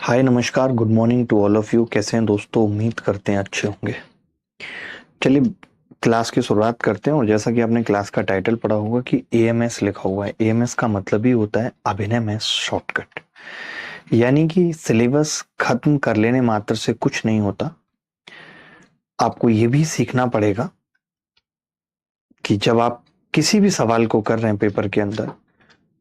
हाय नमस्कार, good morning to all of you. कैसे हैं दोस्तों? उम्मीद करते हैं अच्छे होंगे। चलिए क्लास की शुरुआत करते हैं। और जैसा कि आपने क्लास का टाइटल पढ़ा होगा कि एएमएस लिखा हुआ है। एएमएस का मतलब ही होता है अभिनय में शॉर्टकट, यानी कि सिलेबस खत्म कर लेने मात्र से कुछ नहीं होता। आपको ये भी सीखना पड़ेगा कि जब आप किसी भी सवाल को कर रहे हैं पेपर के अंदर,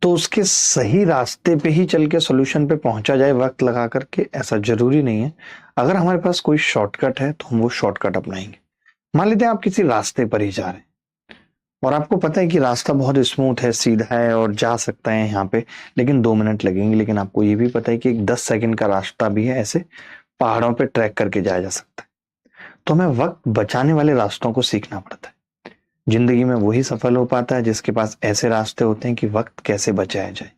तो उसके सही रास्ते पे ही चल के सोल्यूशन पे पहुंचा जाए वक्त लगा करके, ऐसा जरूरी नहीं है। अगर हमारे पास कोई शॉर्टकट है तो हम वो शॉर्टकट अपनाएंगे। मान लेते हैं आप किसी रास्ते पर ही जा रहे हैं और आपको पता है कि रास्ता बहुत स्मूथ है, सीधा है और जा सकता है यहाँ पे, लेकिन 2 मिनट लगेंगे। लेकिन आपको ये भी पता है कि एक 10 सेकंड का रास्ता भी है, ऐसे पहाड़ों पे ट्रैक करके जाया जा सकता है। तो हमें वक्त बचाने वाले रास्तों को सीखना पड़ता है। जिंदगी में वही सफल हो पाता है जिसके पास ऐसे रास्ते होते हैं कि वक्त कैसे बचाया जाए,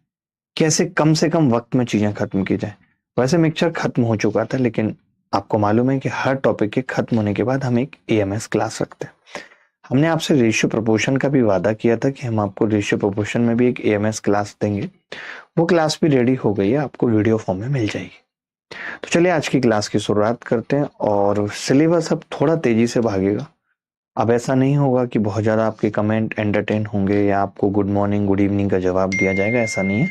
कैसे कम से कम वक्त में चीजें खत्म की जाए। वैसे मिक्सचर खत्म हो चुका था, लेकिन आपको मालूम है कि हर टॉपिक के खत्म होने के बाद हम एक एएमएस क्लास रखते हैं। हमने आपसे रेशियो प्रोपोर्शन का भी वादा किया था कि हम आपको रेशियो प्रोपोर्शन में भी एक एएमएस क्लास देंगे। वो क्लास भी रेडी हो गई है, आपको वीडियो फॉर्म में मिल जाएगी। तो चलिए आज की क्लास की शुरुआत करते हैं। और सिलेबस अब थोड़ा तेजी से भागेगा। अब ऐसा नहीं होगा कि बहुत ज्यादा आपके कमेंट एंटरटेन होंगे या आपको गुड मॉर्निंग गुड इवनिंग का जवाब दिया जाएगा, ऐसा नहीं है।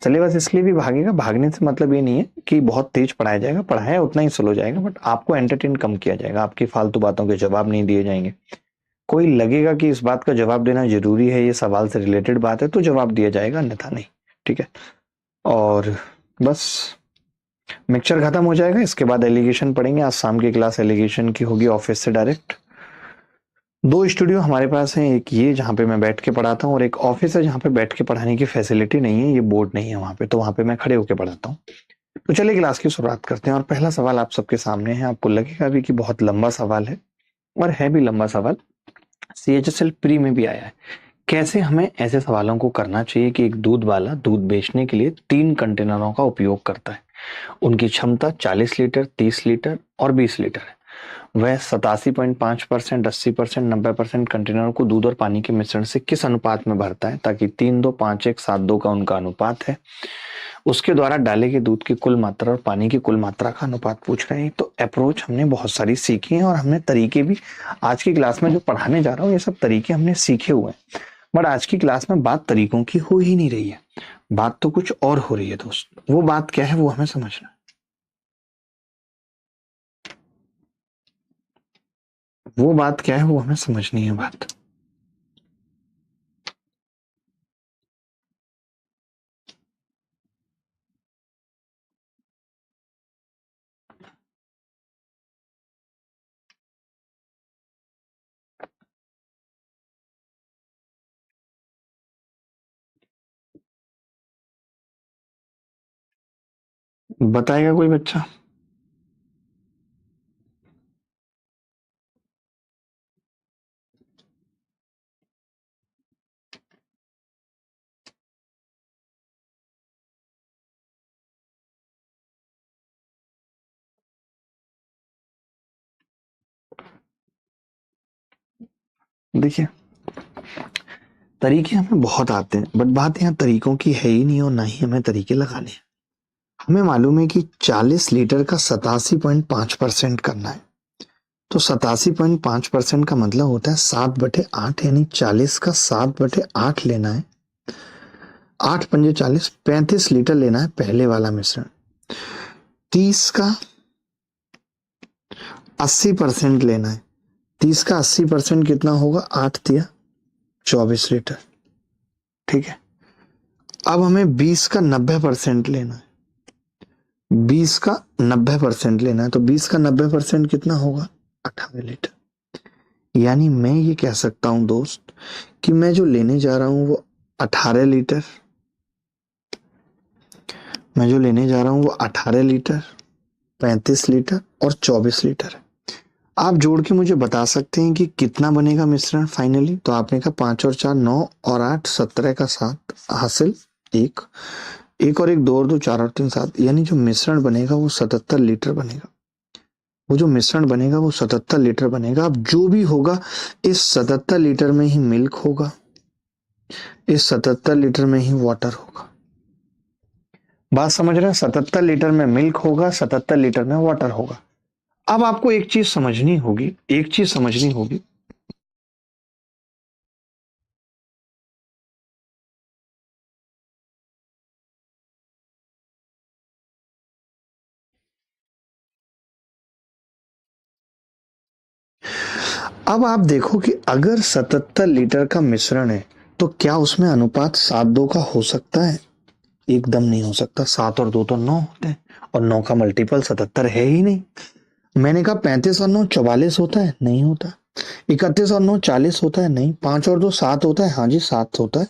सिलेबस इसलिए भी भागेगा, भागने से मतलब ये नहीं है कि बहुत तेज पढ़ाया जाएगा, पढ़ाया उतना ही स्लो जाएगा, बट आपको एंटरटेन कम किया जाएगा। आपकी फालतू बातों के जवाब नहीं दिए जाएंगे। कोई लगेगा कि इस बात का जवाब देना जरूरी है, ये सवाल से रिलेटेड बात है, तो जवाब दिया जाएगा, अन्यथा नहीं। ठीक है। और बस मिक्सचर खत्म हो जाएगा, इसके बाद एलिगेशन पढ़ेंगे। आज शाम की क्लास एलिगेशन की होगी, ऑफिस से डायरेक्ट। 2 स्टूडियो हमारे पास हैं, एक ये जहाँ पे मैं बैठ के पढ़ाता हूँ और एक ऑफिस है जहाँ पे बैठ के पढ़ाने की फैसिलिटी नहीं है, ये बोर्ड नहीं है वहाँ पे, तो वहाँ पे मैं खड़े होके पढ़ाता हूँ। तो चलिए क्लास की शुरुआत करते हैं। और पहला सवाल आप सबके सामने है। आपको लगेगा भी कि बहुत लंबा सवाल है, और है भी लंबा सवाल। सीएचएसएल प्री में भी आया है। कैसे हमें ऐसे सवालों को करना चाहिए कि एक दूध वाला दूध बेचने के लिए 3 कंटेनरों का उपयोग करता है। उनकी क्षमता 40 लीटर, 30 लीटर और 20 लीटर है। वह 87.5%, 80%, 90% कंटेनरों को दूध और पानी के मिश्रण से किस अनुपात में भरता है, ताकि 3-2-5-1-7-2 का उनका अनुपात है। उसके द्वारा डाले गए दूध की कुल मात्रा और पानी की कुल मात्रा का अनुपात पूछ रहे हैं। तो अप्रोच हमने बहुत सारी सीखी है, और हमने तरीके भी आज की क्लास में जो पढ़ाने जा रहा हूँ, ये सब तरीके हमने सीखे हुए हैं। बट आज की क्लास में बात तरीकों की हो ही नहीं रही है, बात तो कुछ और हो रही है दोस्त। वो बात क्या है वो हमें समझना है। वो बात क्या है वो हमें समझनी है बात। बताएगा कोई बच्चा? देखिए, तरीके हमें बहुत आते हैं, बट बात यहाँ तरीकों की है ही नहीं, और ना ही हमें तरीके लगाने हैं। हमें मालूम है कि 40 लीटर का 87.5% करना है। तो 87.5% का मतलब होता है 7/8, यानी 40 का 7/8 लेना है। 8×5 = 40, 35 लीटर लेना है पहले वाला मिश्रण। 30 का 80% लेना है। 30 का 80% कितना होगा? 8×3 = 24 लीटर। ठीक है। अब हमें 20 का 90% लेना है। 20 का 90% लेना है, तो 20 का 90% कितना होगा? 18 लीटर। यानी मैं ये कह सकता हूं दोस्त कि मैं जो लेने जा रहा हूं वो 18 लीटर, मैं जो लेने जा रहा हूं वो 18 लीटर, 35 लीटर और 24 लीटर है। आप जोड़ के मुझे बता सकते हैं कि कितना बनेगा मिश्रण फाइनली। तो आपने कहा 5 और 4 9 और 8 17 का 7 हासिल 1, 1 और 1 2 और 2 4 और 3 7, यानी जो मिश्रण बनेगा वो 77 लीटर बनेगा। वो जो मिश्रण बनेगा वो 77 लीटर बनेगा। अब जो भी होगा, इस 77 लीटर में ही मिल्क होगा, इस 77 लीटर में ही वाटर होगा। बात समझ रहे हैं? 77 लीटर में मिल्क होगा, 77 लीटर में वाटर होगा। अब आपको एक चीज समझनी होगी, एक चीज समझनी होगी, अब आप देखो कि अगर 77 लीटर का मिश्रण है तो क्या उसमें अनुपात 7:2 का हो सकता है? एकदम नहीं हो सकता। 7 और 2 तो 9 होते हैं, और 9 का मल्टीपल 77 है ही नहीं। मैंने कहा 35 और 9 44 होता है, नहीं होता। 31 और 9 40 होता है, नहीं। 5 और 2 7 होता है, हाँ जी 7 होता है।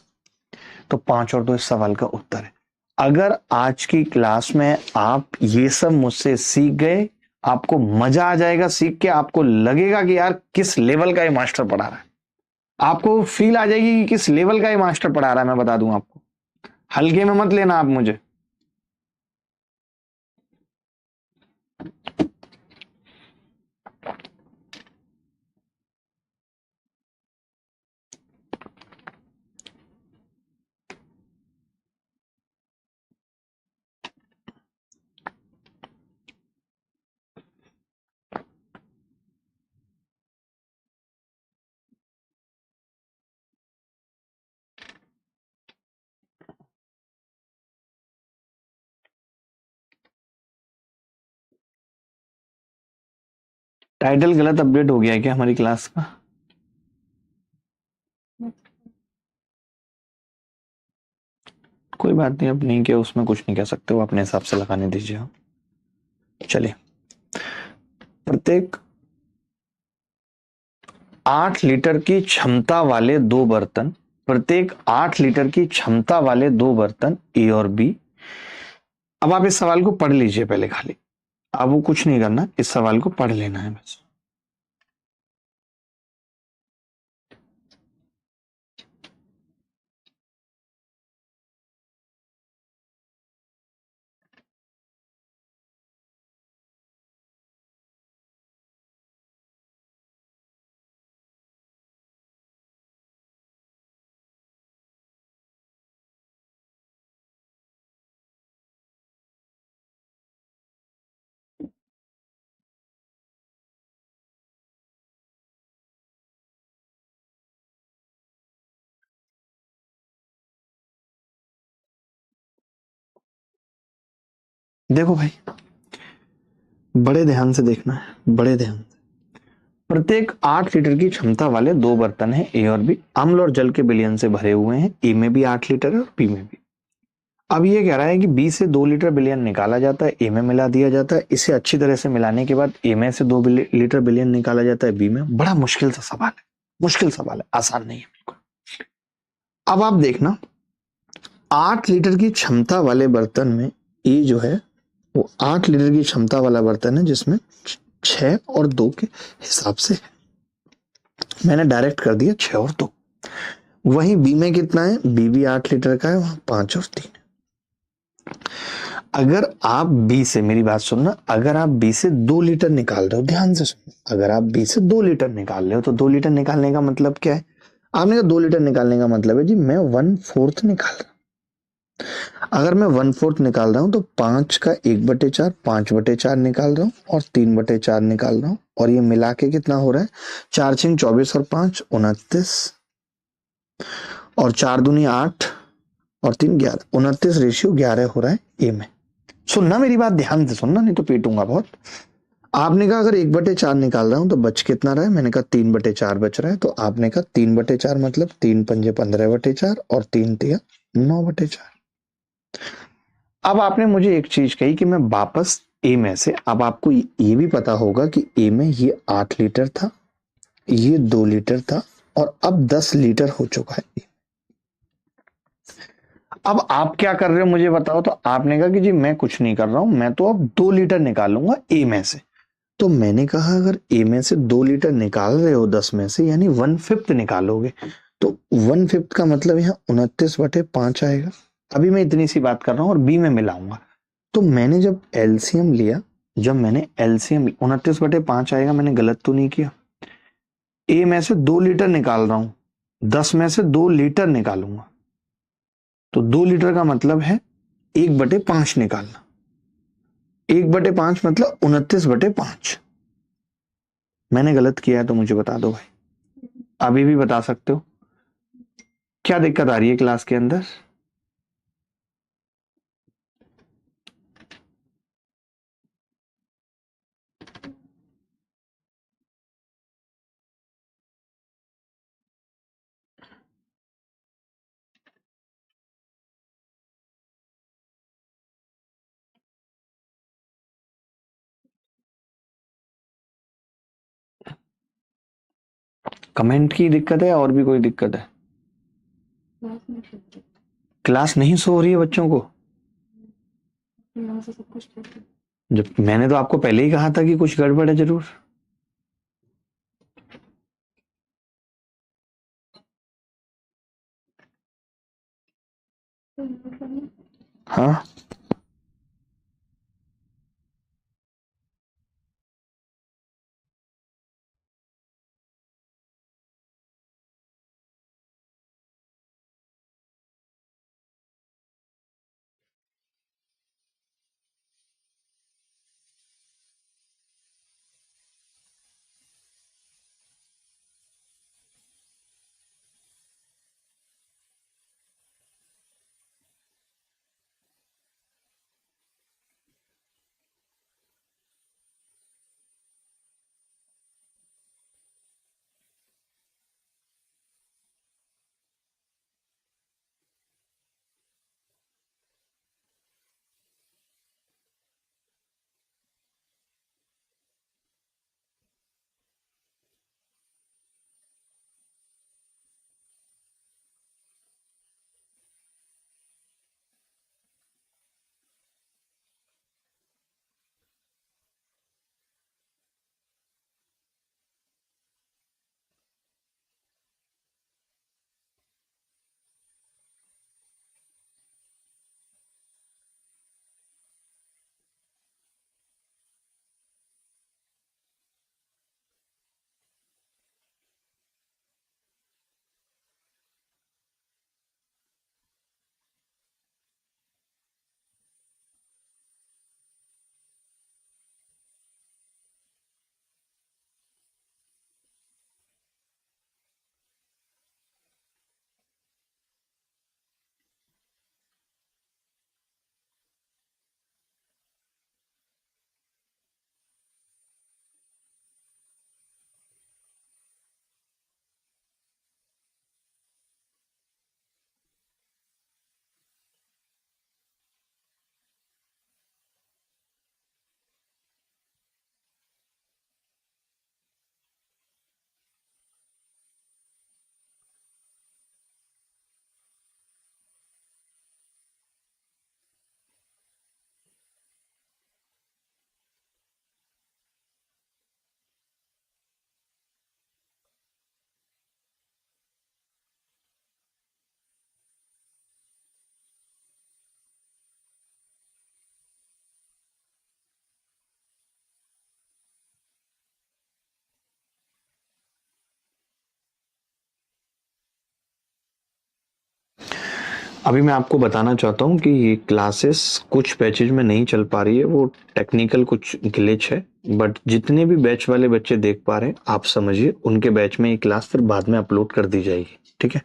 तो 5 और 2 इस सवाल का उत्तर है। अगर आज की क्लास में आप ये सब मुझसे सीख गए, आपको मजा आ जाएगा सीख के, आपको लगेगा कि यार किस लेवल का ये मास्टर पढ़ा रहा है, आपको फील आ जाएगी कि किस लेवल का ये मास्टर पढ़ा रहा है। मैं बता दूं आपको, हल्के में मत लेना आप मुझे। टाइटल गलत अपडेट हो गया है क्या हमारी क्लास का? कोई बात नहीं, अब नहीं किया उसमें कुछ नहीं कह सकते, वो अपने हिसाब से लगाने दीजिए आप। चलिए, प्रत्येक 8 लीटर की क्षमता वाले दो बर्तन, प्रत्येक 8 लीटर की क्षमता वाले दो बर्तन ए और बी। अब आप इस सवाल को पढ़ लीजिए पहले खाली, अब वो कुछ नहीं करना, इस सवाल को पढ़ लेना है बस। देखो भाई, बड़े ध्यान से देखना है, बड़े ध्यान से। प्रत्येक 8 लीटर की क्षमता वाले दो बर्तन हैं ए और बी, अम्ल और जल के विलयन से भरे हुए हैं। ए में भी 8 लीटर है और बी में भी। अब ये कह रहा है कि बी से 2 लीटर विलयन निकाला जाता है, ए में मिला दिया जाता है। इसे अच्छी तरह से मिलाने के बाद ए में से 2 लीटर विलयन निकाला जाता है बी में। बड़ा मुश्किल सा सवाल है, मुश्किल सवाल है, आसान नहीं है बिल्कुल। अब आप देखना, 8 लीटर की क्षमता वाले बर्तन में ए जो है वो 8 लीटर की क्षमता वाला बर्तन है, जिसमें 6 और 2 के हिसाब से है। मैंने डायरेक्ट कर दिया 6 और 2। वहीं बी में कितना है? बी भी 8 लीटर का है, वहां 5 और 3 है। अगर आप बी से, मेरी बात सुनना, अगर आप बी से 2 लीटर निकाल रहे हो, ध्यान से सुनो, अगर आप बी से 2 लीटर निकाल रहे हो तो 2 लीटर निकालने का मतलब क्या है? आपने कहा 2 लीटर निकालने का मतलब है जी मैं 1/4 निकाल रहा हूं। अगर मैं 1/4 निकाल रहा हूं तो 5 का 1/4, 5/4 निकाल रहा हूं और 3/4 निकाल रहा हूं, और ये मिला के कितना हो रहा है? 4 6 24 और 5 29, और 4 दूनी 8 और 3 11, 29 रेशियो 11 हो रहा है ए में। सुनना मेरी बात, ध्यान से सुनना, नहीं तो पीटूंगा बहुत। आपने कहा अगर 1/4 निकाल रहा हूं तो बच कितना रहा है? मैंने कहा 3/4 बच रहा है, तो आपने कहा 3/4 मतलब 3 पंजे 15/4 और 3 तिया 9/4। अब आपने मुझे एक चीज कही कि मैं वापस ए में से, अब आपको ये भी पता होगा कि ए में ये 8 लीटर था, ये 2 लीटर था, और अब 10 लीटर हो चुका है। अब आप क्या कर रहे हो मुझे बताओ? तो आपने कहा कि जी मैं कुछ नहीं कर रहा हूं, मैं तो अब 2 लीटर निकालूंगा ए में से। तो मैंने कहा अगर ए में से 2 लीटर निकाल रहे हो 10 में से, यानी 1/5 निकालोगे, तो 1/5 का मतलब यहाँ 29/5 आएगा। अभी मैं इतनी सी बात कर रहा हूं और बी में मिलाऊंगा। तो मैंने जब एलसीएम लिया, जब मैंने एलसीएम 29/5 आएगा, मैंने गलत तो नहीं किया? ए में से 2 लीटर निकाल रहा हूं, 10 में से 2 लीटर निकालूंगा, तो 2 लीटर का मतलब है 1/5 निकालना। 1/5 मतलब 29/5। मैंने गलत किया है तो मुझे बता दो भाई, अभी भी बता सकते हो। क्या दिक्कत आ रही है क्लास के अंदर? कमेंट की दिक्कत है और भी कोई दिक्कत है? क्लास नहीं सो रही है बच्चों को? जब मैंने तो आपको पहले ही कहा था कि कुछ गड़बड़ है जरूर। हाँ, अभी मैं आपको बताना चाहता हूँ कि ये क्लासेस कुछ बैचेज में नहीं चल पा रही है, वो टेक्निकल कुछ ग्लिच है। बट जितने भी बैच वाले बच्चे देख पा रहे हैं, आप समझिए उनके बैच में ये क्लास फिर बाद में अपलोड कर दी जाएगी, ठीक है?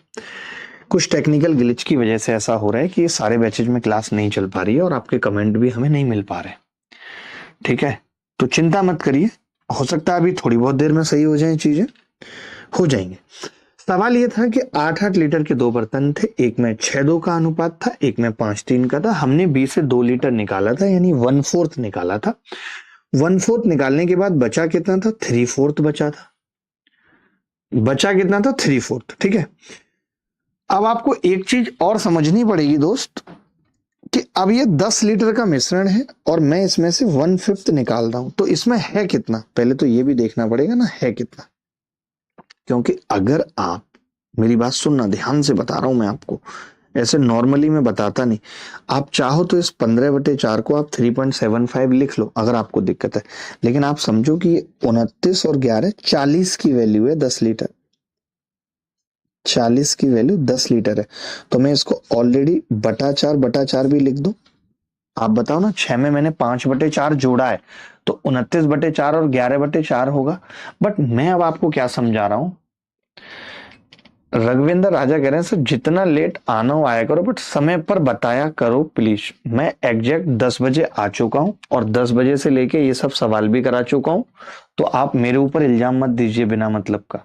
कुछ टेक्निकल ग्लिच की वजह से ऐसा हो रहा है कि ये सारे बैचेज में क्लास नहीं चल पा रही है और आपके कमेंट भी हमें नहीं मिल पा रहे, ठीक है? तो चिंता मत करिए, हो सकता है अभी थोड़ी बहुत देर में सही हो जाए, चीजें हो जाएंगे। सवाल ये था कि 8-8 लीटर के 2 बर्तन थे, एक में 6:2 का अनुपात था, एक में 5:3 का था। हमने 20 से 2 लीटर निकाला था, यानी 1/4 निकाला था। 1/4 निकालने के बाद बचा कितना था? 3/4 बचा था। बचा कितना था? 3/4, ठीक है? अब आपको एक चीज और समझनी पड़ेगी दोस्त, कि अब ये 10 लीटर का मिश्रण है और मैं इसमें से 1/5 निकाल रहा हूं, तो इसमें है कितना? पहले तो ये भी देखना पड़ेगा ना, है कितना। क्योंकि अगर आप, मेरी बात सुनना, ध्यान से बता रहा हूं मैं आपको, ऐसे नॉर्मली मैं बताता नहीं। आप चाहो तो इस 15/4 को आप 3.75 लिख लो अगर आपको दिक्कत है, लेकिन आप समझो कि ये 29 और 11 40 की वैल्यू है 10 लीटर। 40 की वैल्यू 10 लीटर है, तो मैं इसको ऑलरेडी बटा 4 भी लिख दूं। आप बताओ ना, 6 में मैंने 5/4 जोड़ा है तो 29/4 और 11/4 होगा। बट मैं अब आपको क्या समझा रहा हूं, रघुवेंद्र राजा कह रहे हैं सर जितना लेट आना हो आया करो बट समय पर बताया करो प्लीज। मैं एग्जैक्ट 10 बजे आ चुका हूं और 10 बजे से लेके ये सब सवाल भी करा चुका हूं, तो आप मेरे ऊपर इल्जाम मत दीजिए बिना मतलब का।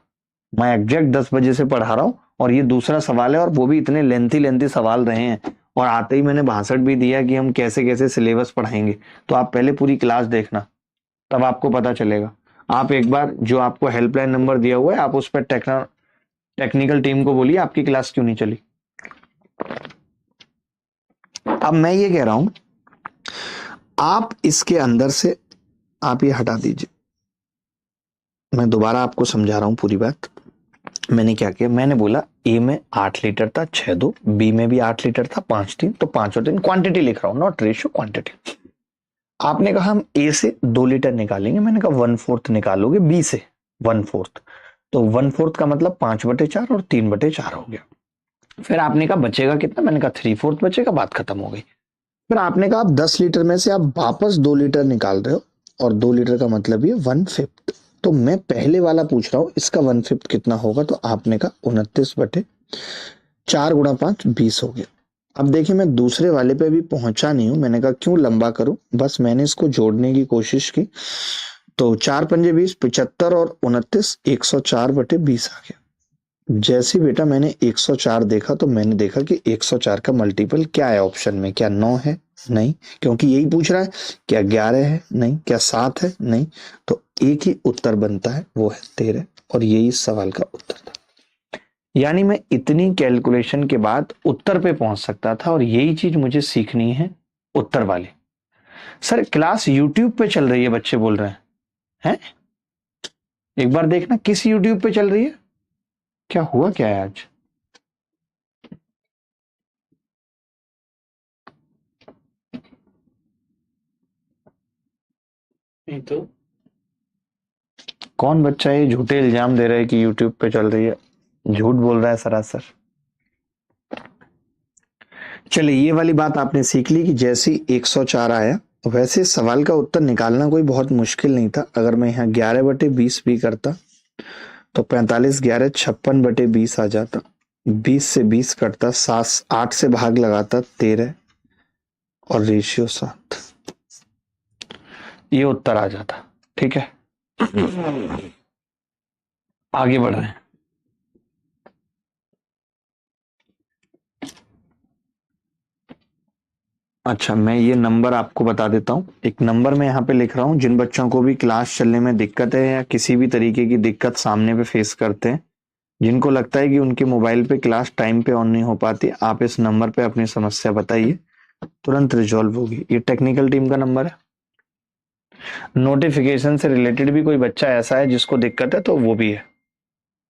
मैं एग्जैक्ट 10 बजे से पढ़ा रहा हूं और ये दूसरा सवाल है और वो भी इतने लेंथी लेंथी सवाल रहे हैं, और आते ही मैंने भाषण भी दिया कि हम कैसे कैसे सिलेबस पढ़ाएंगे। तो आप पहले पूरी क्लास देखना, तब आपको पता चलेगा। आप एक बार जो आपको हेल्पलाइन नंबर दिया हुआ है आप उस पर टेक्निकल टीम को बोलिए आपकी क्लास क्यों नहीं चली। अब मैं ये कह रहा हूं, आप इसके अंदर से आप ये हटा दीजिए। मैं दोबारा आपको समझा रहा हूं पूरी बात। मैंने क्या किया, मैंने बोला ए में 8 लीटर था 6-2, बी में भी 8 लीटर था 5-3, तो 5 और 3 क्वांटिटी लिख रहा हूं, नॉट रेशियो, क्वांटिटी। आपने कहा हम ए से 2 लीटर निकालेंगे, मैंने कहा 1/4 निकालोगे बी से 1/4, तो 1/4 का मतलब 5/4 और 3/4 हो गया। फिर आपने कहा बचेगा कितना, मैंने कहा 3/4 बचेगा, बात खत्म हो गई। फिर आपने कहा आप 10 लीटर में से आप वापस 2 लीटर निकाल रहे हो, और 2 लीटर का मतलब ये 1/5। तो मैं पहले वाला पूछ रहा हूं इसका 1/5 कितना होगा, तो आपने कहा 29/4 गुणा 5 20 हो गया। अब देखिए मैं दूसरे वाले पे भी पहुंचा नहीं हूं, मैंने कहा क्यों लंबा करूं, बस मैंने इसको जोड़ने की कोशिश की। तो 4×5 = 75 और 29 104/20 आ गया। जैसे बेटा मैंने 104 देखा तो मैंने देखा कि 104 का मल्टीपल क्या है ऑप्शन में, क्या 9 है, नहीं, क्योंकि यही पूछ रहा है। क्या 11 है, नहीं, क्या 7 है, नहीं, तो एक ही उत्तर बनता है, वो है 13, और यही इस सवाल का उत्तर था। यानी मैं इतनी कैलकुलेशन के बाद उत्तर पे पहुंच सकता था, और यही चीज मुझे सीखनी है उत्तर वाली। सर क्लास यूट्यूब पे चल रही है, बच्चे बोल रहे हैं। एक बार देखना किस यूट्यूब पे चल रही है, क्या हुआ क्या है आज। नहीं तो कौन बच्चा ये झूठे इल्जाम दे रहा है कि यूट्यूब पे चल रही है, झूठ बोल रहा है सरासर। चलिए ये वाली बात आपने सीख ली कि जैसे ही 104 आया, वैसे सवाल का उत्तर निकालना कोई बहुत मुश्किल नहीं था। अगर मैं यहाँ 11/20 भी करता तो 45 11 56/20 आ जाता, 20 से 20 कटता, 8 से भाग लगाता 13, और रेशियो 7, ये उत्तर आ जाता। ठीक है, आगे बढ़ रहे हैं। अच्छा मैं ये नंबर आपको बता देता हूँ, एक नंबर मैं यहाँ पे लिख रहा हूँ। जिन बच्चों को भी क्लास चलने में दिक्कत है या किसी भी तरीके की दिक्कत सामने पे फेस करते हैं, जिनको लगता है कि उनके मोबाइल पे क्लास टाइम पे ऑन नहीं हो पाती, आप इस नंबर पे अपनी समस्या बताइए, तुरंत रिजॉल्व होगी। ये टेक्निकल टीम का नंबर है। नोटिफिकेशन से रिलेटेड भी कोई बच्चा ऐसा है जिसको दिक्कत है तो वो भी है,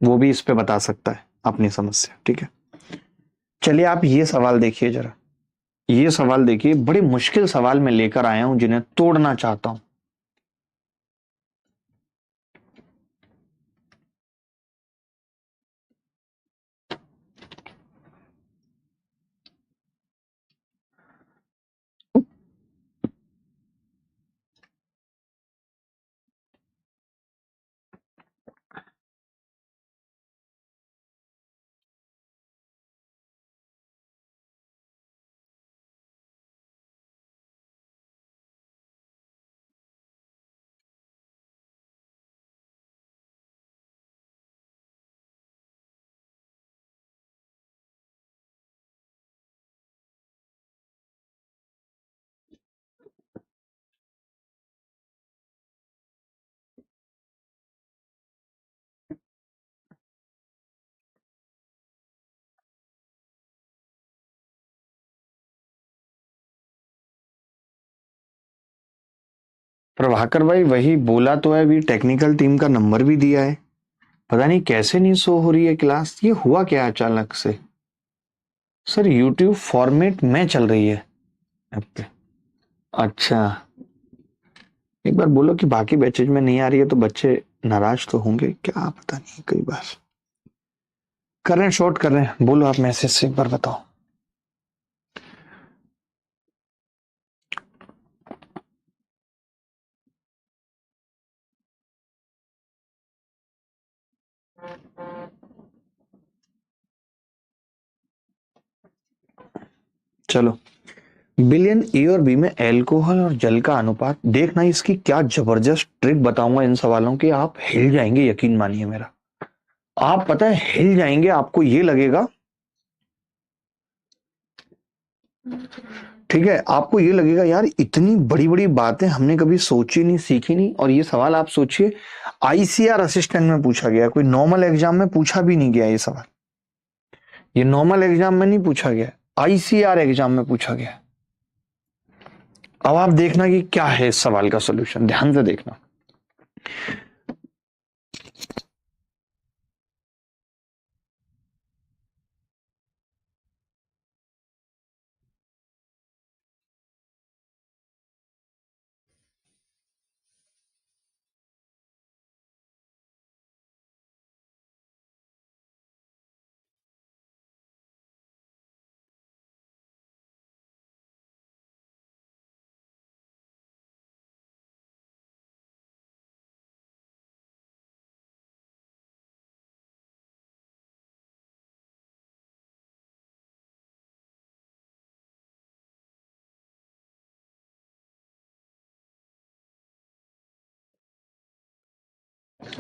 वो भी इस पे बता सकता है अपनी समस्या। ठीक है, चलिए आप ये सवाल देखिए जरा। ये सवाल देखिए, बड़े मुश्किल सवाल मैं लेकर आया हूं जिन्हें तोड़ना चाहता हूं। प्रभाकर भाई वही बोला तो है, भी टेक्निकल टीम का नंबर भी दिया है, पता नहीं कैसे नहीं शो हो रही है क्लास, ये हुआ क्या अचानक से। सर यूट्यूब फॉर्मेट में चल रही है ऐप पे। अच्छा, एक बार बोलो कि बाकी बैचेज में नहीं आ रही है तो बच्चे नाराज तो होंगे, क्या पता नहीं, कई बार कर रहे हैं, शॉर्ट कर रहे हैं। बोलो आप मैसेज से एक बार बताओ। चलो, बिलियन ए और बी में एल्कोहल और जल का अनुपात देखना। इसकी क्या जबरदस्त ट्रिक बताऊंगा इन सवालों की, आप हिल जाएंगे, यकीन मानिए मेरा। आप पता है हिल जाएंगे, आपको ये लगेगा, ठीक है, आपको ये लगेगा यार इतनी बड़ी बड़ी बातें हमने कभी सोची नहीं, सीखी नहीं। और ये सवाल आप सोचिए, आईसीआर असिस्टेंट में पूछा गया, कोई नॉर्मल एग्जाम में पूछा भी नहीं गया ये सवाल। ये नॉर्मल एग्जाम में नहीं पूछा गया, आईसीआर एग्जाम में पूछा गया। अब आप देखना कि क्या है इस सवाल का सॉल्यूशन, ध्यान से देखना।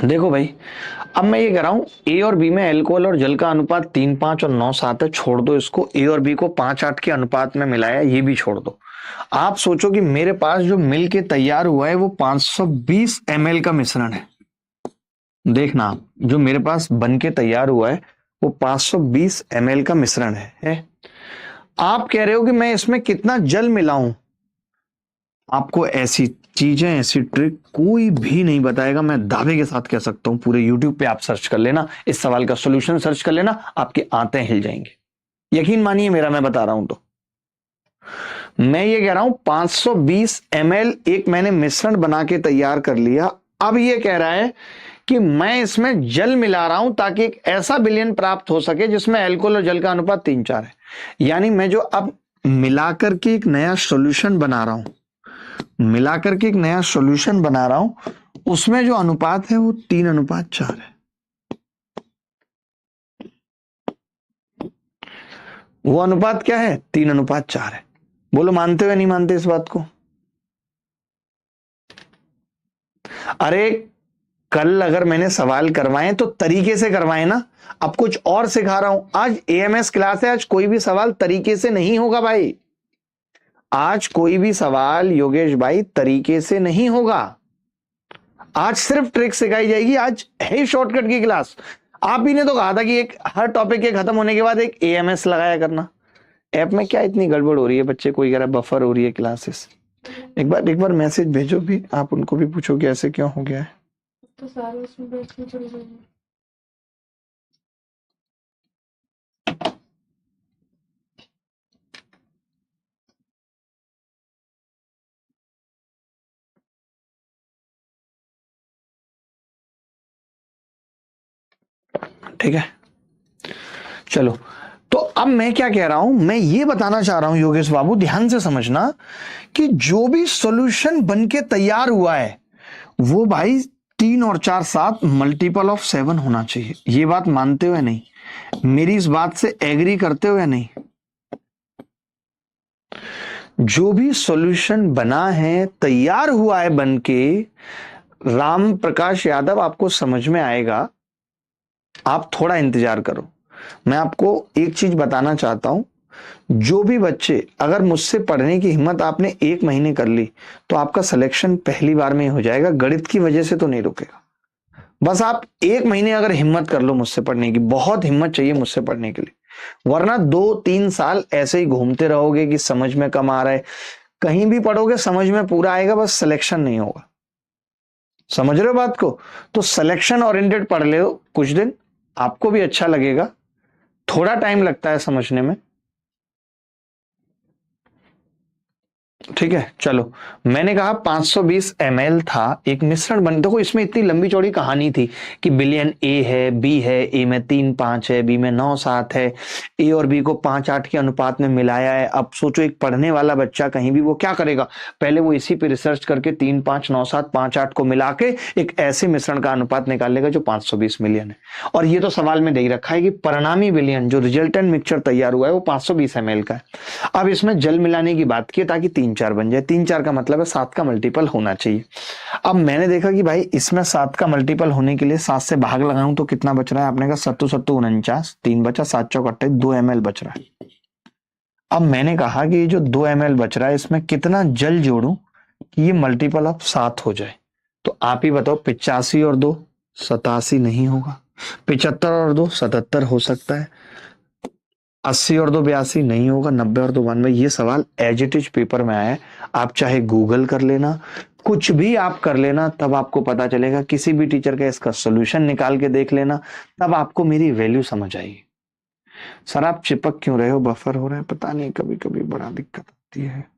देखो भाई, अब मैं ये कह रहा हूं ए और बी में अल्कोहल और जल का अनुपात 3:5 और 9:7 है, छोड़ दो इसको। ए और बी को 5:8 के अनुपात में मिलाया, ये भी छोड़ दो। आप सोचो कि मेरे पास जो मिल के तैयार हुआ है वो 520 ml का मिश्रण है। देखना आप, जो मेरे पास बन के तैयार हुआ है वो 520 ml का मिश्रण है। आप कह रहे हो कि मैं इसमें कितना जल मिलाऊं। आपको ऐसी चीजें, ऐसी ट्रिक कोई भी नहीं बताएगा, मैं दावे के साथ कह सकता हूं। पूरे YouTube पे आप सर्च कर लेना, इस सवाल का सॉल्यूशन सर्च कर लेना, आपकी आंतें हिल जाएंगी, यकीन मानिए मेरा, मैं बता रहा हूं। तो मैं ये कह रहा हूं 520 ml एक मैंने मिश्रण बना के तैयार कर लिया। अब ये कह रहा है कि मैं इसमें जल मिला रहा हूं ताकि एक ऐसा विलयन प्राप्त हो सके जिसमें अल्कोहल और जल का अनुपात 3:4 है। यानी मैं जो अब मिलाकर के एक नया सॉल्यूशन बना रहा हूं, मिलाकर के एक नया सॉल्यूशन बना रहा हूं, उसमें जो अनुपात है वो 3:4 है। वो अनुपात क्या है? 3:4 है। बोलो मानते हो या नहीं मानते इस बात को? अरे कल अगर मैंने सवाल करवाए तो तरीके से करवाए ना, अब कुछ और सिखा रहा हूं। आज एएमएस क्लास है, आज कोई भी सवाल तरीके से नहीं होगा भाई। आज कोई भी सवाल योगेश भाई तरीके से नहीं होगा। आज सिर्फ ट्रिक सिखाई जाएगी, आज है शॉर्टकट की क्लास। आप ही ने तो कहा था कि एक हर टॉपिक के खत्म होने के बाद एक एएमएस लगाया करना। ऐप में क्या इतनी गड़बड़ हो रही है? बच्चे कोई कह रहा है बफर हो रही है क्लासेस। एक बार मैसेज भेजो भी, आप उनको भी पूछो कि ऐसे क्यों हो गया है। तो सारे उसमें बैठ के चल रहे हैं। ठीक है, चलो। तो अब मैं क्या कह रहा हूं, मैं ये बताना चाह रहा हूं योगेश बाबू, ध्यान से समझना कि जो भी सॉल्यूशन बन के तैयार हुआ है वो भाई 3 और 4 7 मल्टीपल ऑफ 7 होना चाहिए। ये बात मानते हो या नहीं? मेरी इस बात से एग्री करते हो या नहीं? जो भी सॉल्यूशन बना है, तैयार हुआ है बन के, राम प्रकाश यादव, आपको समझ में आएगा। आप थोड़ा इंतजार करो। मैं आपको एक चीज बताना चाहता हूं, जो भी बच्चे, अगर मुझसे पढ़ने की हिम्मत आपने 1 महीने कर ली तो आपका सिलेक्शन पहली बार में ही हो जाएगा। गणित की वजह से तो नहीं रुकेगा। बस आप 1 महीने अगर हिम्मत कर लो मुझसे पढ़ने की, बहुत हिम्मत चाहिए मुझसे पढ़ने के लिए, वरना 2-3 साल ऐसे ही घूमते रहोगे कि समझ में कम आ रहा है। कहीं भी पढ़ोगे समझ में पूरा आएगा, बस सिलेक्शन नहीं होगा। समझ रहे हो बात को? तो सिलेक्शन ओरिएंटेड पढ़ लो कुछ दिन, आपको भी अच्छा लगेगा। थोड़ा टाइम लगता है समझने में। ठीक है, चलो मैंने कहा 520 ml था, एक मिश्रण बन, देखो इसमें इतनी लंबी चौड़ी कहानी थी कि बिलियन ए है, बी है, ए में 3-5 है, बी में 9-7 है, ए और बी को 5-8 के अनुपात में मिलाया है। अब सोचो एक पढ़ने वाला बच्चा कहीं भी वो क्या करेगा, पहले वो इसी पे रिसर्च करके 3-5-9-7 5-8 को मिला के एक ऐसे मिश्रण का अनुपात निकाल लेगा जो 520 मिलियन है। और ये तो सवाल में दे ही रखा है कि परिणामी विलयन जो रिजल्टेंट मिक्सचर तैयार हुआ है वो 520 ml का है। अब इसमें जल मिलाने की बात की ताकि 3-4 बन जाए, 3-4 का मतलब है 7 का मल्टीपल होना चाहिए। अब मैंने देखा कि भाई इसमें 7 का मल्टीपल होने के लिए 7 से भाग लगाऊं तो कितना बच रहा है, आपने कहा 7 7 49, 3 बचा, 7 चौक 28, 2 ml बच रहा है। अब मैंने कहा कि ये जो 2 ml बच रहा है इसमें कितना जल जोड़ूं कि ये मल्टीपल ऑफ 7 हो जाए। तो आप ही बताओ, 85 और 2 87 नहीं होगा, 75 और 2 77 हो सकता है, 80 और 2 82 नहीं होगा, 90 और 2 92। ये सवाल एज इट इज पेपर में आया है, आप चाहे गूगल कर लेना, कुछ भी आप कर लेना, तब आपको पता चलेगा, किसी भी टीचर का इसका सोल्यूशन निकाल के देख लेना, तब आपको मेरी वैल्यू समझ आएगी। सर आप चिपक क्यों रहे हो, बफर हो रहा है, पता नहीं कभी कभी बड़ा दिक्कत होती है।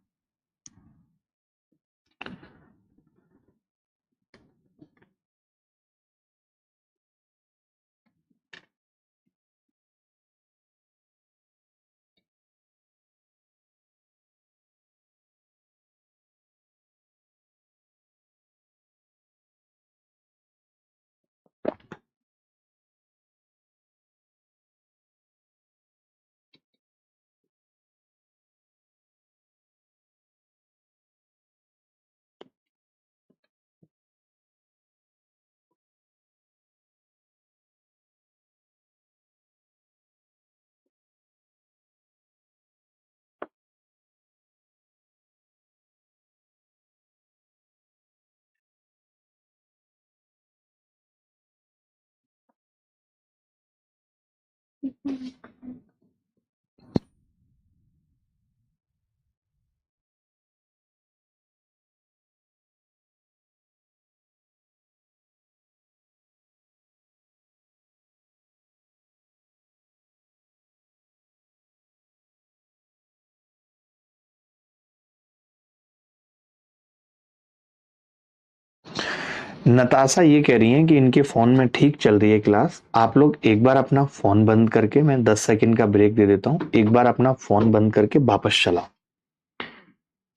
नताशा ये कह रही हैं कि इनके फोन में ठीक चल रही है क्लास, आप लोग एक बार अपना फोन बंद करके, मैं 10 सेकंड का ब्रेक दे देता हूं, एक बार अपना फोन बंद करके वापस चलाओ।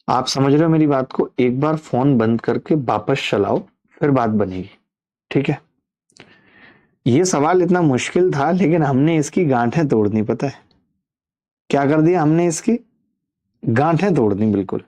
आप समझ रहे हो मेरी बात को, एक बार फोन बंद करके वापस चलाओ, फिर बात बनेगी। ठीक है, ये सवाल इतना मुश्किल था लेकिन हमने इसकी गांठें तोड़ दी, पता है क्या कर दिया हमने, इसकी गांठें तोड़ दी बिल्कुल।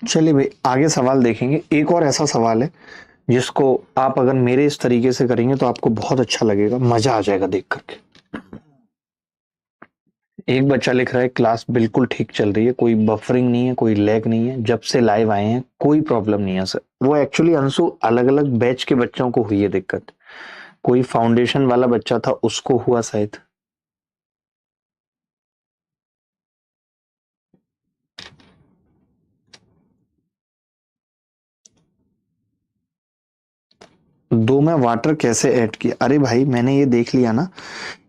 चलिए भाई आगे सवाल देखेंगे, एक और ऐसा सवाल है जिसको आप अगर मेरे इस तरीके से करेंगे तो आपको बहुत अच्छा लगेगा, मजा आ जाएगा देख करके। एक बच्चा लिख रहा है क्लास बिल्कुल ठीक चल रही है, कोई बफरिंग नहीं है, कोई लैग नहीं है, जब से लाइव आए हैं कोई प्रॉब्लम नहीं है सर। वो एक्चुअली अंशु अलग अलग बैच के बच्चों को हुई है दिक्कत, कोई फाउंडेशन वाला बच्चा था उसको हुआ शायद। 2 में वाटर कैसे ऐड किया? अरे भाई मैंने ये देख लिया ना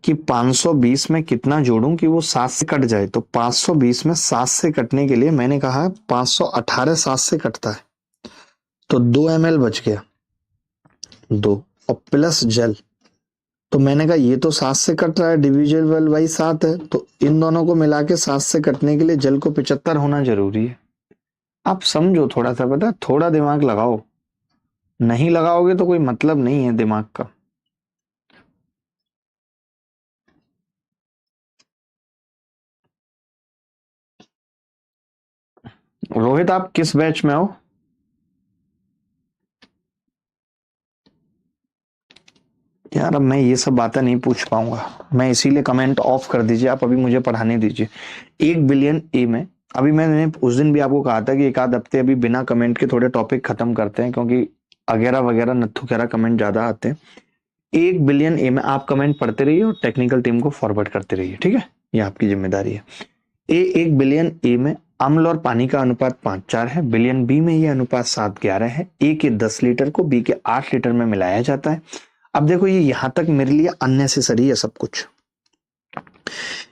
कि 520 में कितना जोड़ूं कि वो 7 से कट जाए। तो 520 में 7 से कटने के लिए मैंने कहा 518 7 से कटता है, तो 2 ml बच गया, 2 और प्लस जल। तो मैंने कहा ये तो 7 से कट रहा है, डिविजिबल बाई 7 है, तो इन दोनों को मिला के 7 से कटने के लिए जल को 75 होना जरूरी है। आप समझो थोड़ा सा, पता है, थोड़ा दिमाग लगाओ, नहीं लगाओगे तो कोई मतलब नहीं है दिमाग का। रोहित आप किस बैच में हो? यार अब मैं ये सब बातें नहीं पूछ पाऊंगा, मैं इसीलिए कमेंट ऑफ कर दीजिए, आप अभी मुझे पढ़ाने दीजिए। 1 बिलियन ए में अभी मैंने उस दिन भी आपको कहा था कि एक आध हफ्ते अभी बिना कमेंट के थोड़े टॉपिक खत्म करते हैं, क्योंकि अगेरा वगैरह नत्थु खेरा कमेंट ज्यादा आते हैं। 1 बिलियन ए में आप कमेंट पढ़ते रहिए और टेक्निकल टीम को फॉरवर्ड करते रहिए, ठीक है, ये आपकी जिम्मेदारी है। 1 बिलियन ए में अम्ल और पानी का अनुपात 5:4 है, बिलियन बी में ये अनुपात 7:11 है। ए के 10 लीटर को बी के 8 लीटर में मिलाया जाता है। अब देखो ये यहां तक मेरे लिए अननेसेसरी है सब कुछ,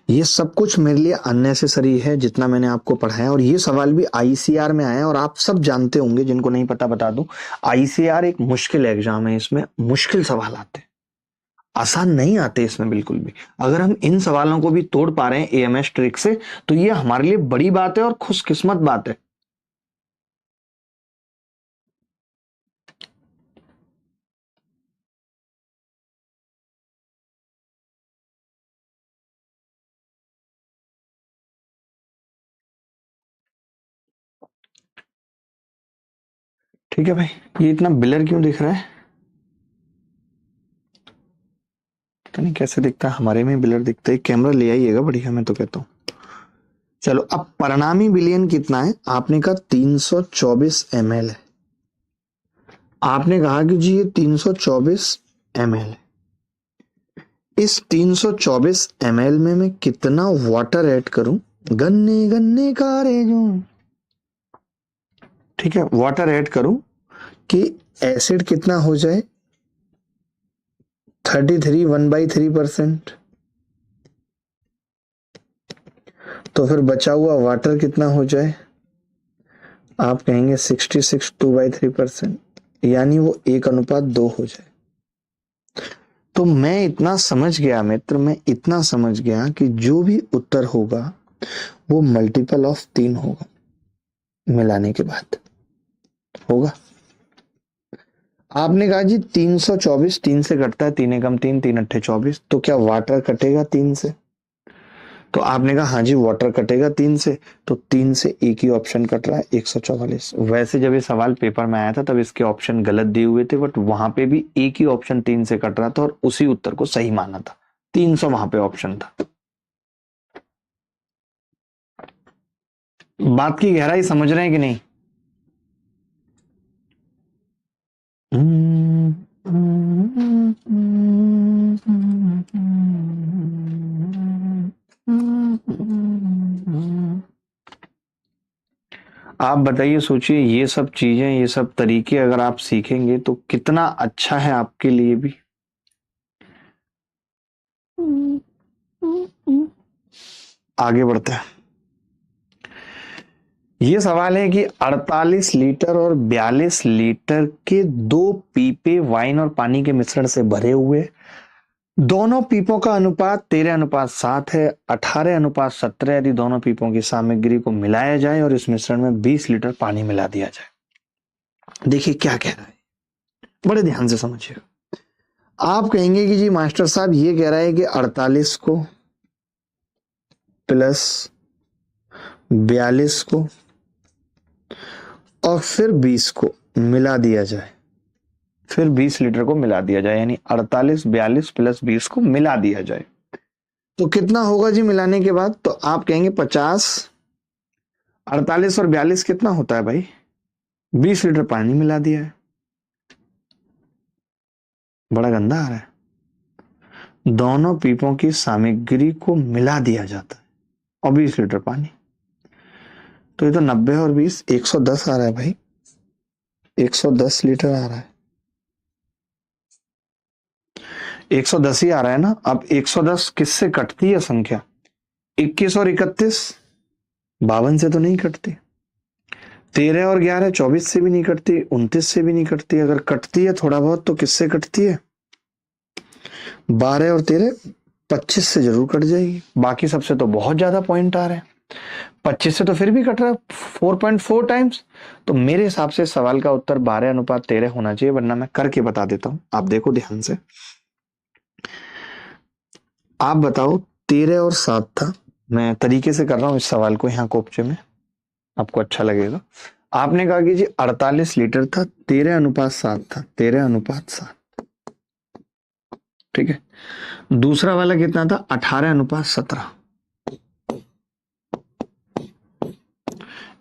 ये सब कुछ मेरे लिए अननेसेसरी है जितना मैंने आपको पढ़ाया। और ये सवाल भी आईसीआर में आया और आप सब जानते होंगे, जिनको नहीं पता बता दूं, आईसीआर एक मुश्किल एग्जाम है, इसमें मुश्किल सवाल आते हैं, आसान नहीं आते इसमें बिल्कुल भी। अगर हम इन सवालों को भी तोड़ पा रहे हैं एएमएस ट्रिक से, तो ये हमारे लिए बड़ी बात है और खुशकिस्मत बात है। ठीक है भाई, ये इतना बिलर क्यों दिख रहा है? पता नहीं कैसे दिखता है, हमारे में बिलर दिखता है। कैमरा ले आइएगा बढ़िया, मैं तो कहता हूँ। चलो अब परिणामी विलयन कितना है? आपने कहा 324 ml है। आपने कहा कि जी ये 324 ml है, इस 324 ml में मैं कितना वाटर ऐड करूं? गन्ने गन्ने का रे जो, ठीक है, वाटर ऐड करूं कि एसिड कितना हो जाए? 33 1/3%। तो फिर बचा हुआ वाटर कितना हो जाए? आप कहेंगे 66 2/3%, यानी वो 1:2 हो जाए। तो मैं इतना समझ गया मित्र, मैं इतना समझ गया कि जो भी उत्तर होगा वो मल्टीपल ऑफ 3 होगा, मिलाने के बाद होगा। आपने कहा जी 324 3 से कटता है, 3 एकम 3 3 अट्ठे 24, तो क्या वाटर कटेगा 3 से? तो आपने कहा हाँ जी वाटर कटेगा 3 से, तो 3 से एक ही ऑप्शन कट रहा है 144। वैसे जब ये सवाल पेपर में आया था तब इसके ऑप्शन गलत दिए हुए थे, बट वहां पे भी एक ही ऑप्शन 3 से कट रहा था और उसी उत्तर को सही माना था, 300 वहां पे ऑप्शन था। बात की गहराई समझ रहे हैं कि नहीं? आप बताइए, सोचिए, ये सब चीजें, ये सब तरीके अगर आप सीखेंगे तो कितना अच्छा है आपके लिए भी। आगे बढ़ते हैं। ये सवाल है कि 48 लीटर और 42 लीटर के 2 पीपे वाइन और पानी के मिश्रण से भरे हुए, दोनों पीपों का अनुपात 13:7 है, 18:17 यदि दोनों पीपों की सामग्री को मिलाया जाए और इस मिश्रण में 20 लीटर पानी मिला दिया जाए। देखिए क्या कह रहा है, बड़े ध्यान से समझिए। आप कहेंगे कि जी मास्टर साहब ये कह रहा है कि 48 को प्लस 42 को और फिर 20 को मिला दिया जाए, फिर 20 लीटर को मिला दिया जाए, यानी 48 42 प्लस 20 को मिला दिया जाए, तो कितना होगा जी मिलाने के बाद? तो आप कहेंगे 50। 48 और 42 कितना होता है भाई? 20 लीटर पानी मिला दिया है। बड़ा गंदा आ रहा है। दोनों पीपों की सामग्री को मिला दिया जाता है और 20 लीटर पानी, तो ये तो 90 और 20 110 आ रहा है भाई, 110 लीटर आ रहा है। 110 ही आ रहा है ना। अब 110 किससे कटती है संख्या? 21 और 31 52 से तो नहीं कटती। 13 और 11 24 से भी नहीं कटती, 29 से भी नहीं कटती। अगर कटती है थोड़ा बहुत तो किससे कटती है? 12 और 13 25 से जरूर कट जाएगी। बाकी सबसे तो बहुत ज्यादा पॉइंट आ रहे हैं। 25 से तो फिर भी कट रहा है 4.4 टाइम्स। तो मेरे हिसाब से सवाल का उत्तर 12:13 होना चाहिए, वरना मैं करके बता देता हूं। आप देखो ध्यान से, आप बताओ। 13 और 7 था। मैं तरीके से कर रहा हूं इस सवाल को यहाँ कोपचे में, आपको अच्छा लगेगा। आपने कहा कि जी 48 लीटर था, 13:7 था, 13:7। ठीक है। दूसरा वाला कितना था? 18:17।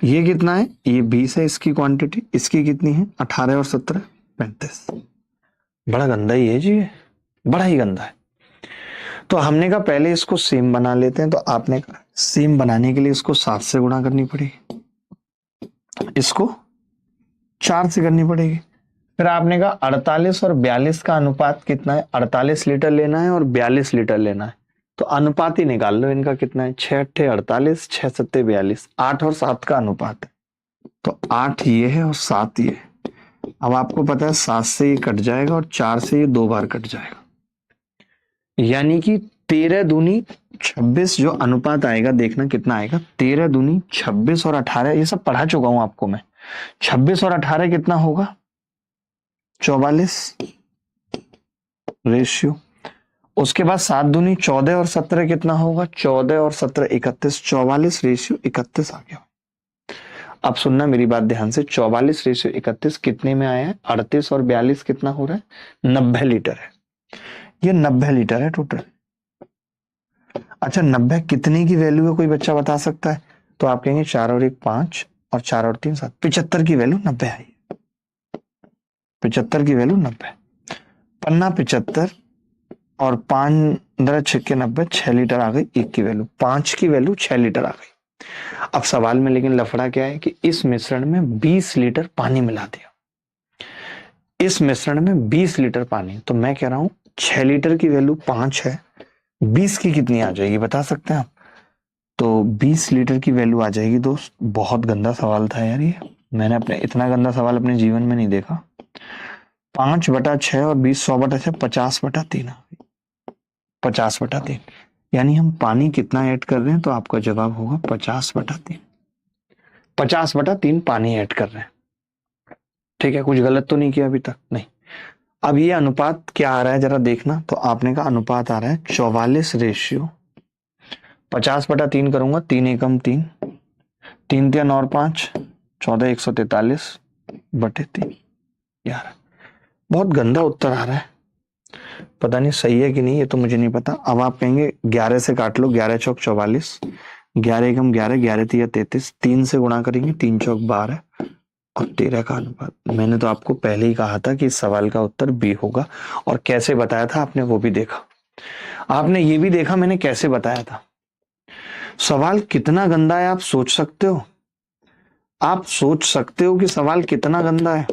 ये कितना है? ये 20 है इसकी क्वांटिटी। इसकी कितनी है? 18 और 17 35। बड़ा गंदा ही है जी ये, बड़ा ही गंदा है। तो हमने कहा पहले इसको सेम बना लेते हैं। तो आपने कहा सेम बनाने के लिए इसको 7 से गुणा करनी पड़ेगी, इसको 4 से करनी पड़ेगी। फिर आपने कहा 48 और 42 का अनुपात कितना है? 48 लीटर लेना है और 42 लीटर लेना है। तो अनुपात ही निकाल लो इनका कितना है। 6 8 48, 6 7 42, 8 और 7 का अनुपात है। तो 8 ये है और 7 ये है। अब आपको पता है 7 से ये कट जाएगा और 4 से ये 2 बार कट जाएगा, यानी कि 13 दूनी 26 जो अनुपात आएगा, देखना कितना आएगा। 13 दूनी 26 और 18, ये सब पढ़ा चुका हूं आपको मैं। 26 और 18 कितना होगा? 44 रेशियो। उसके बाद 7 दूनी 14 और 17 कितना होगा? 14 और 17 31, 44 रेशियो 31 आ गया। अब सुनना मेरी बात ध्यान से, 44 रेशियो 31 कितने में आया है? 38 और 42 कितना हो रहा है? 90 लीटर है। ये 90 लीटर है टोटल। अच्छा 90 कितने की वैल्यू है, कोई बच्चा बता सकता है? तो आप कहेंगे 4 और 1 5 और 4 और 3 7, 75 की वैल्यू 90 आई। 75 की वैल्यू 90। पन्ना 75 और 5 6 90, 6 लीटर आ गई। 1 की वैल्यू 5 की वैल्यू 6 लीटर आ गई। अब सवाल में लेकिन लफड़ा क्या है कि इस मिश्रण में 20 लीटर पानी मिला दिया। इस मिश्रण में 20 लीटर पानी, तो मैं कह रहा हूं 6 लीटर की वैल्यू 5 है, 20 की कितनी आ जाएगी बता सकते हैं आप? तो 20 लीटर की वैल्यू आ जाएगी दोस्त। बहुत गंदा सवाल था यार ये, मैंने अपने इतना गंदा सवाल अपने जीवन में नहीं देखा। 5/6 और 20 100/6 50/3, 50/3। यानी हम पानी कितना ऐड कर रहे हैं? तो आपका जवाब होगा 50/3। 50/3 पानी ऐड कर रहे हैं। ठीक है, कुछ गलत तो नहीं किया अभी तक? नहीं। अब ये अनुपात क्या आ रहा है जरा देखना। तो आपने कहा अनुपात आ रहा है 44 रेशियो 50/3 करूंगा, 3 एकम 3, 3 3 और 5 14, 143/3। यार बहुत गंदा उत्तर आ रहा है, पता नहीं सही है कि नहीं, ये तो मुझे नहीं पता। अब आप कहेंगे 11 से काट लो, 11 चौक 44, 11 एकम 11, 11 तिया 33, 3 से गुणा करेंगे, 3 चौक 12 और 13 का अनुपात। मैंने तो आपको पहले ही कहा था कि इस सवाल का उत्तर बी होगा, और कैसे बताया था आपने वो भी देखा। आपने ये भी देखा मैंने कैसे बताया था। सवाल कितना गंदा है आप सोच सकते हो? आप सोच सकते हो कि सवाल कितना गंदा है?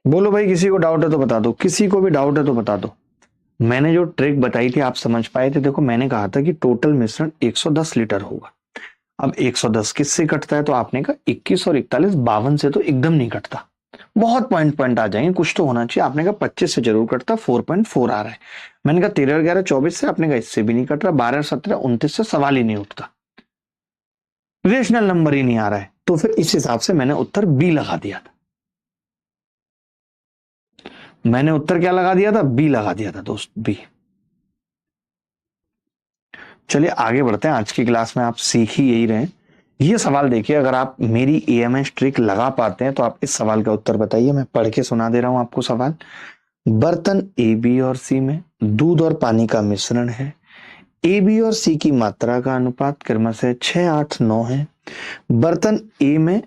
बोलो भाई, किसी को डाउट है तो बता दो, किसी को भी डाउट है तो बता दो। मैंने जो ट्रिक बताई थी आप समझ पाए थे? देखो मैंने कहा था कि टोटल मिश्रण 110 लीटर होगा। अब 110 किससे कटता है? तो आपने कहा 21 और 41 52 से तो एकदम नहीं कटता, बहुत पॉइंट पॉइंट आ जाएंगे, कुछ तो होना चाहिए। आपने कहा 25 से जरूर कटता, 4.4 आ रहा है। मैंने कहा 13 और 11 24 से, आपने कहा इससे भी नहीं कट रहा। 12 और 17 29 से सवाल ही नहीं उठता, रेशनल नंबर ही नहीं आ रहा है। तो फिर इस हिसाब से मैंने उत्तर बी लगा दिया था। मैंने उत्तर क्या लगा दिया था, बी लगा दिया था दोस्त, बी। चलिए आगे बढ़ते हैं, आज की क्लास में आप सीख ही यही रहे हैं। ये सवाल देखिए, अगर आप मेरी एएमएस ट्रिक लगा पाते हैं तो आप इस सवाल का उत्तर बताइए। मैं पढ़ के सुना दे रहा हूं आपको सवाल। बर्तन ए, बी और सी में दूध और पानी का मिश्रण है। ए, बी और सी की मात्रा का अनुपात क्रमशः 6, 8, 9 है। बर्तन ए में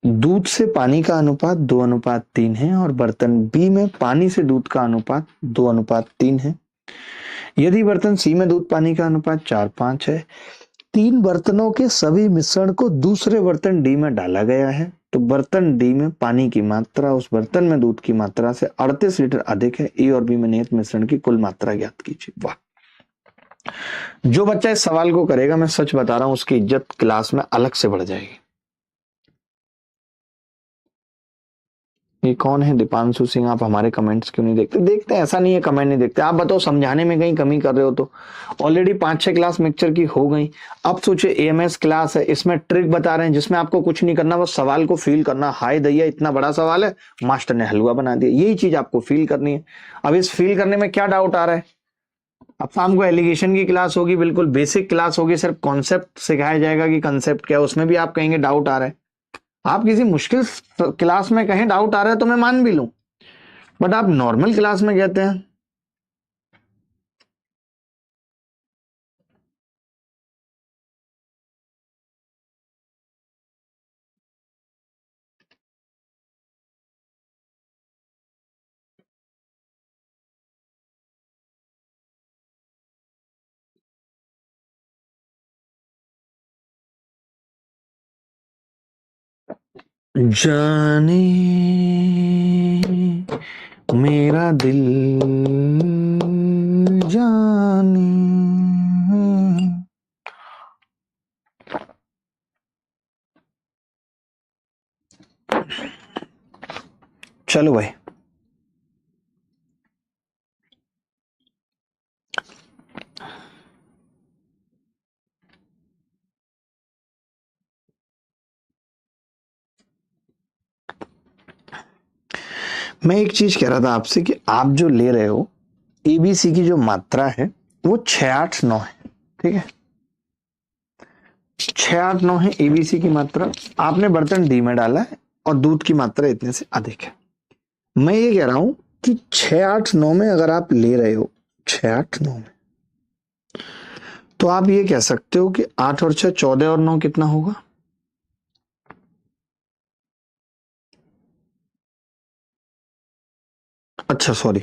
दूध से पानी का अनुपात 2:3 है और बर्तन बी में पानी से दूध का अनुपात 2:3 है। यदि बर्तन सी में दूध पानी का अनुपात 4:5 है, तीन बर्तनों के सभी मिश्रण को दूसरे बर्तन डी में डाला गया है, तो बर्तन डी में पानी की मात्रा उस बर्तन में दूध की मात्रा से 38 लीटर अधिक है। ए और बी में निहित मिश्रण की कुल मात्रा ज्ञात कीजिए। वाह, जो बच्चा इस सवाल को करेगा, मैं सच बता रहा हूं, उसकी इज्जत क्लास में अलग से बढ़ जाएगी। ये कौन है? दीपांशु सिंह। आप हमारे कमेंट्स क्यों नहीं देखते? देखते हैं, ऐसा नहीं है कमेंट नहीं देखते। आप बताओ, समझाने में कहीं कमी कर रहे हो तो? ऑलरेडी 5-6 क्लास मिक्सचर की हो गई। अब सोचे एएमएस क्लास है, इसमें ट्रिक बता रहे हैं जिसमें आपको कुछ नहीं करना, बस सवाल को फील करना। हाय दैया, इतना बड़ा सवाल है, मास्टर ने हलवा बना दिया। यही चीज आपको फील करनी है। अब इस फील करने में क्या डाउट आ रहा है? अब शाम को एलिगेशन की क्लास होगी, बिल्कुल बेसिक क्लास होगी, सिर्फ कॉन्सेप्ट सिखाया जाएगा कि कॉन्सेप्ट क्या है। उसमें भी आप कहेंगे डाउट आ रहा है। आप किसी मुश्किल क्लास में कहें डाउट आ रहा है तो मैं मान भी लूं, बट आप नॉर्मल क्लास में कहते हैं। जाने मेरा दिल जाने। चलो भाई, मैं एक चीज कह रहा था आपसे कि आप जो ले रहे हो एबीसी की जो मात्रा है वो 6, 8, 9 है। ठीक है, 6, 8, 9 है एबीसी की मात्रा। आपने बर्तन डी में डाला है और दूध की मात्रा इतने से अधिक है। मैं ये कह रहा हूं कि 6, 8, 9 में अगर आप ले रहे हो, 6, 8, 9 में, तो आप ये कह सकते हो कि 8 और 6 14 और 9 कितना होगा? अच्छा सॉरी,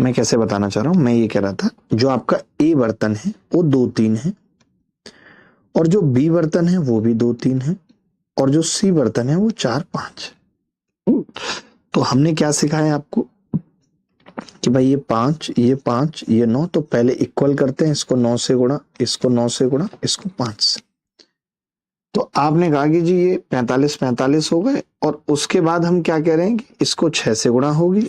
मैं कैसे बताना चाह रहा हूं, मैं ये कह रहा था जो आपका ए बर्तन है वो 2, 3 है, और जो बी बर्तन है वो भी 2, 3 है, और जो सी बर्तन है वो 4, 5 है। तो हमने क्या सिखाया आपको कि भाई ये 5, ये 5, ये 9, तो पहले इक्वल करते हैं, इसको 9 से गुणा, इसको 9 से गुणा, इसको 5 से। तो आपने कहा कि जी ये 45 45 हो गए, और उसके बाद हम क्या कह रहे हैं कि इसको 6 से गुणा होगी,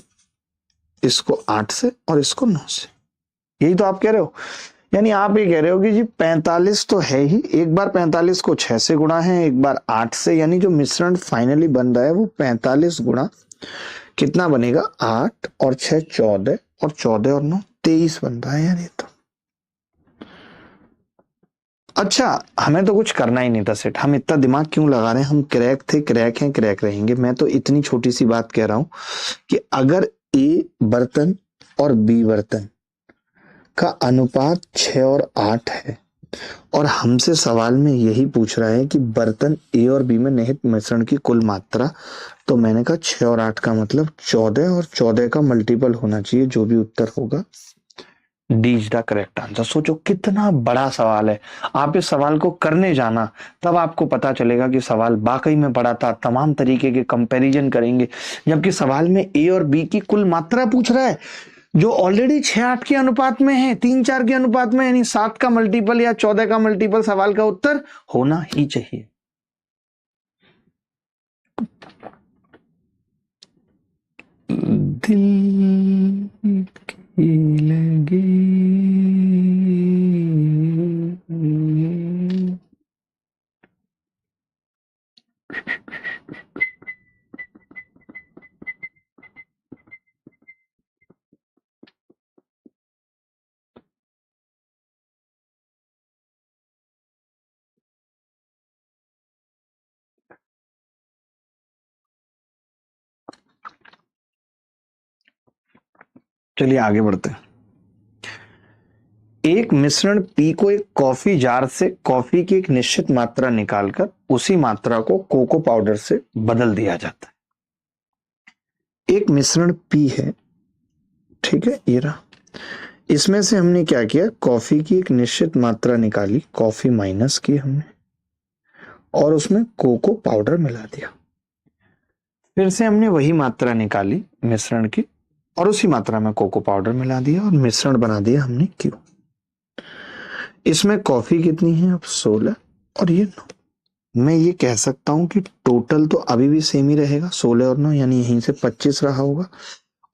इसको 8 से, और इसको 9 से। यही तो आप कह रहे हो। यानी आप ये कह रहे हो कि जी 45 तो है ही, एक बार 45 को 6 से गुणा है, एक बार 8 से, यानी जो मिश्रण फाइनली बन रहा है वो 45 गुणा कितना बनेगा, 8 और 6 14, और 14 और 9 23 बन रहा है यार ये तो। अच्छा, हमें तो कुछ करना ही नहीं था सेट, हम इतना दिमाग क्यों लगा रहे हैं? हम क्रैक थे, क्रैक हैं, क्रैक रहेंगे। मैं तो इतनी छोटी सी बात कह रहा हूं कि अगर ए बर्तन और बी बर्तन का अनुपात 6 और 8 है, और हमसे सवाल में यही पूछ रहा है कि बर्तन ए और बी में निहित मिश्रण की कुल मात्रा, तो मैंने कहा 6 और 8 का मतलब 14, और 14 का मल्टीपल होना चाहिए, जो भी उत्तर होगा D is the correct answer. सोचो कितना बड़ा सवाल है। आप इस सवाल को करने जाना, तब आपको पता चलेगा कि सवाल वाकई में बड़ा था। तमाम तरीके के कंपैरिजन करेंगे, जबकि सवाल में ए और बी की कुल मात्रा पूछ रहा है, जो ऑलरेडी 6, 8 के अनुपात में है, 3, 4 के अनुपात में, यानी 7 का मल्टीपल या 14 का मल्टीपल सवाल का उत्तर होना ही चाहिए। दिल की लगी चलिए आगे बढ़ते हैं। एक मिश्रण पी को एक कॉफी जार से कॉफी की एक निश्चित मात्रा निकालकर उसी मात्रा को कोको पाउडर से बदल दिया जाता है। एक मिश्रण पी है, ठीक है, ये रहा। इसमें से हमने क्या किया, कॉफी की एक निश्चित मात्रा निकाली, कॉफी माइनस की हमने, और उसमें कोको पाउडर मिला दिया। फिर से हमने वही मात्रा निकाली मिश्रण की और उसी मात्रा में कोको पाउडर मिला दिया और मिश्रण बना दिया हमने क्यू। इसमें कॉफी कितनी है अब 16 और ये 9। मैं ये कह सकता हूं कि टोटल तो अभी भी सेम ही रहेगा, 16 और 9, यानी यहीं से 25 रहा होगा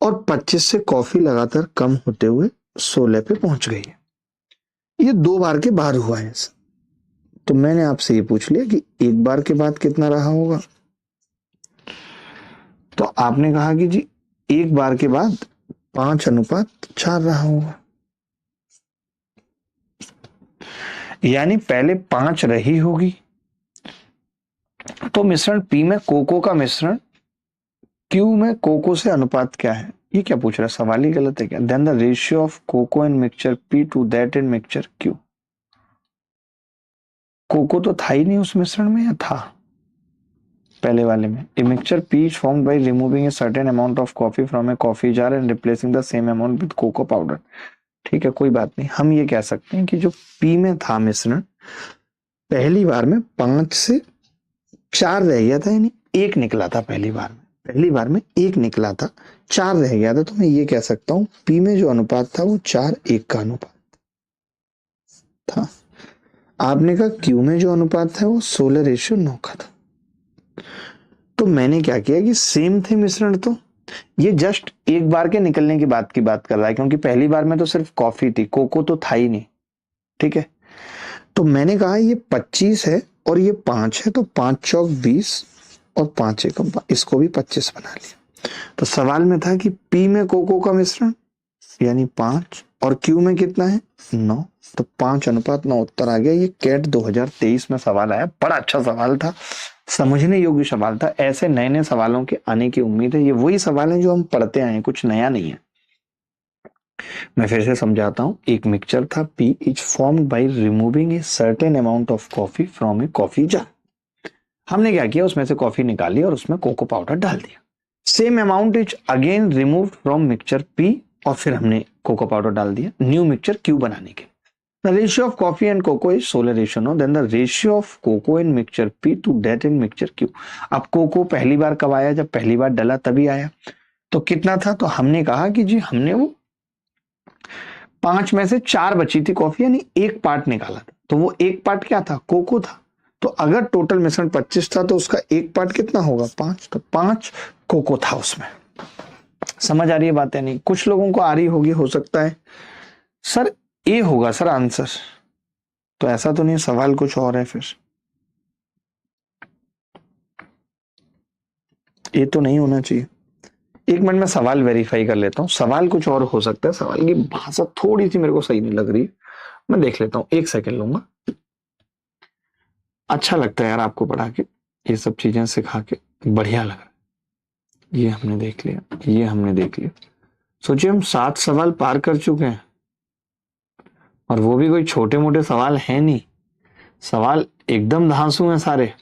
और 25 से कॉफी लगातार कम होते हुए 16 पे पहुंच गई है। ये 2 बार के बाद हुआ है। तो मैंने आपसे ये पूछ लिया कि एक बार के बाद कितना रहा होगा, तो आपने कहा कि जी एक बार के बाद 5:4 रहा होगा, यानी पहले 5 रही होगी। तो मिश्रण पी में कोको का मिश्रण क्यू में कोको से अनुपात क्या है, ये क्या पूछ रहा है, सवाल ही गलत है क्या। Then the ratio of cocoa in mixture P to that in mixture Q. Cocoa तो था ही नहीं उस मिश्रण में, या था पहले वाले में। A mixture P is formed by removing a certain amount of coffee from a coffee jar and replacing the same amount with cocoa powder. ठीक है, कोई बात नहीं। हम ये कह सकते हैं कि जो पी में था मिश्रण, पहली बार में 5 से 4 रह गया था, यानी एक निकला था पहली बार में। पहली बार में एक निकला था, 4 रह गया था। तो मैं ये कह सकता हूं पी में जो अनुपात था वो 4:1 का अनुपात था। आपने कहा क्यू में जो अनुपात था वो 16:9 का था। तो मैंने क्या किया कि सेम थे मिश्रण, तो ये जस्ट एक बार के निकलने की बात कर रहा है, क्योंकि पहली बार में तो सिर्फ कॉफी थी, कोको तो था ही नहीं। ठीक है, तो मैंने कहा ये 25 है और ये 5 है, तो 5 चौक 20 और 5 एकम, इसको भी 25 बना लिया। तो सवाल में था कि पी में कोको का मिश्रण यानी 5 और क्यू में कितना है 9, तो 5:9 उत्तर आ गया। ये कैट 2023 में सवाल आया, बड़ा अच्छा सवाल था, समझने योग्य सवाल था। ऐसे नए नए सवालों के आने की उम्मीद है। ये वही सवाल है जो हम पढ़ते आए हैं, कुछ नया नहीं है। मैं फिर से समझाता हूं। एक मिक्सचर था, P is formed by removing a certain amount of coffee from a coffee jar. हमने क्या किया, उसमें से कॉफी निकाली और उसमें कोको पाउडर डाल दिया। Same amount is again removed from mixture P और फिर हमने कोको पाउडर डाल दिया न्यू मिक्सचर क्यू बनाने के। The ratio of coffee and cocoa is 16:9. Then the ratio of cocoa in mixture P to that in mixture Q. अब cocoa पहली बार कब आया, जब पहली बार डला तभी आया। तो कितना था, तो हमने कहा कि जी हमने वो 5 में से 4 बची थी कॉफी, यानी एक पार्ट निकाला था। तो वो एक पार्ट क्या था, कोको था। तो अगर टोटल मिश्रण 25 था तो उसका एक पार्ट कितना होगा 5, तो 5 कोको था उसमें। समझ आ रही है बातें, नहीं कुछ लोगों को आ रही होगी, हो सकता है सर ए होगा सर आंसर, तो ऐसा तो नहीं, सवाल कुछ और है फिर। ये तो नहीं होना चाहिए। एक मिनट में सवाल वेरीफाई कर लेता हूँ, सवाल कुछ और हो सकता है, सवाल की भाषा थोड़ी सी मेरे को सही नहीं लग रही, मैं देख लेता हूँ, एक सेकंड लूंगा। अच्छा लगता है यार आपको पढ़ा के, ये सब चीजें सिखा के बढ़िया लग रहा है। ये हमने देख लिया, ये हमने देख लिया। सोचिए हम 7 सवाल पार कर चुके हैं और वो भी कोई छोटे मोटे सवाल है नहीं, सवाल एकदम धांसू हैं सारे।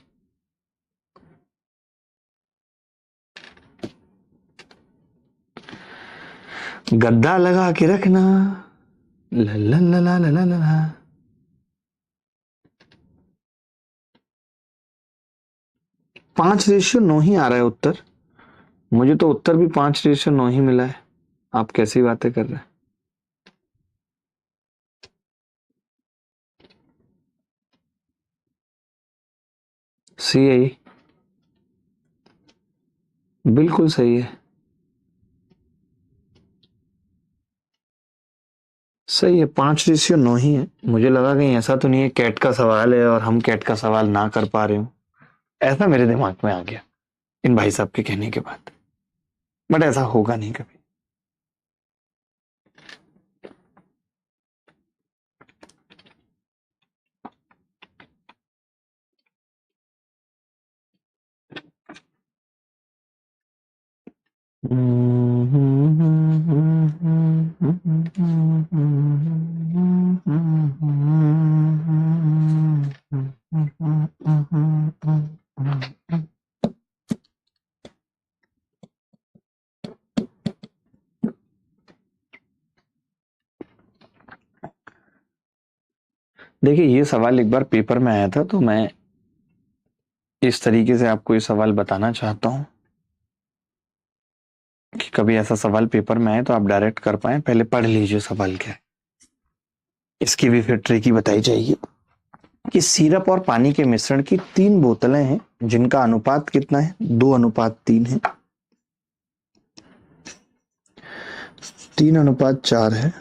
गद्दा लगा के रखना, ला ला ला ला ला ला ला। 5:9 ही आ रहा है उत्तर, मुझे तो उत्तर भी 5:9 ही मिला है। आप कैसी बातें कर रहे हैं। सी आई बिल्कुल सही है, सही है, 5:9 ही है। मुझे लगा कहीं ऐसा तो नहीं है कैट का सवाल है और हम कैट का सवाल ना कर पा रहे हो, ऐसा मेरे दिमाग में आ गया इन भाई साहब के कहने के बाद, बट ऐसा होगा नहीं कभी। देखिए ये सवाल एक बार पेपर में आया था, तो मैं इस तरीके से आपको ये सवाल बताना चाहता हूं कि कभी ऐसा सवाल पेपर में आए तो आप डायरेक्ट कर पाए। पहले पढ़ लीजिए सवाल क्या है, इसकी भी फिर ट्रिक ही बताई जाएगी। कि सिरप और पानी के मिश्रण की 3 बोतलें हैं जिनका अनुपात कितना है, 2:3 है, 3:4 है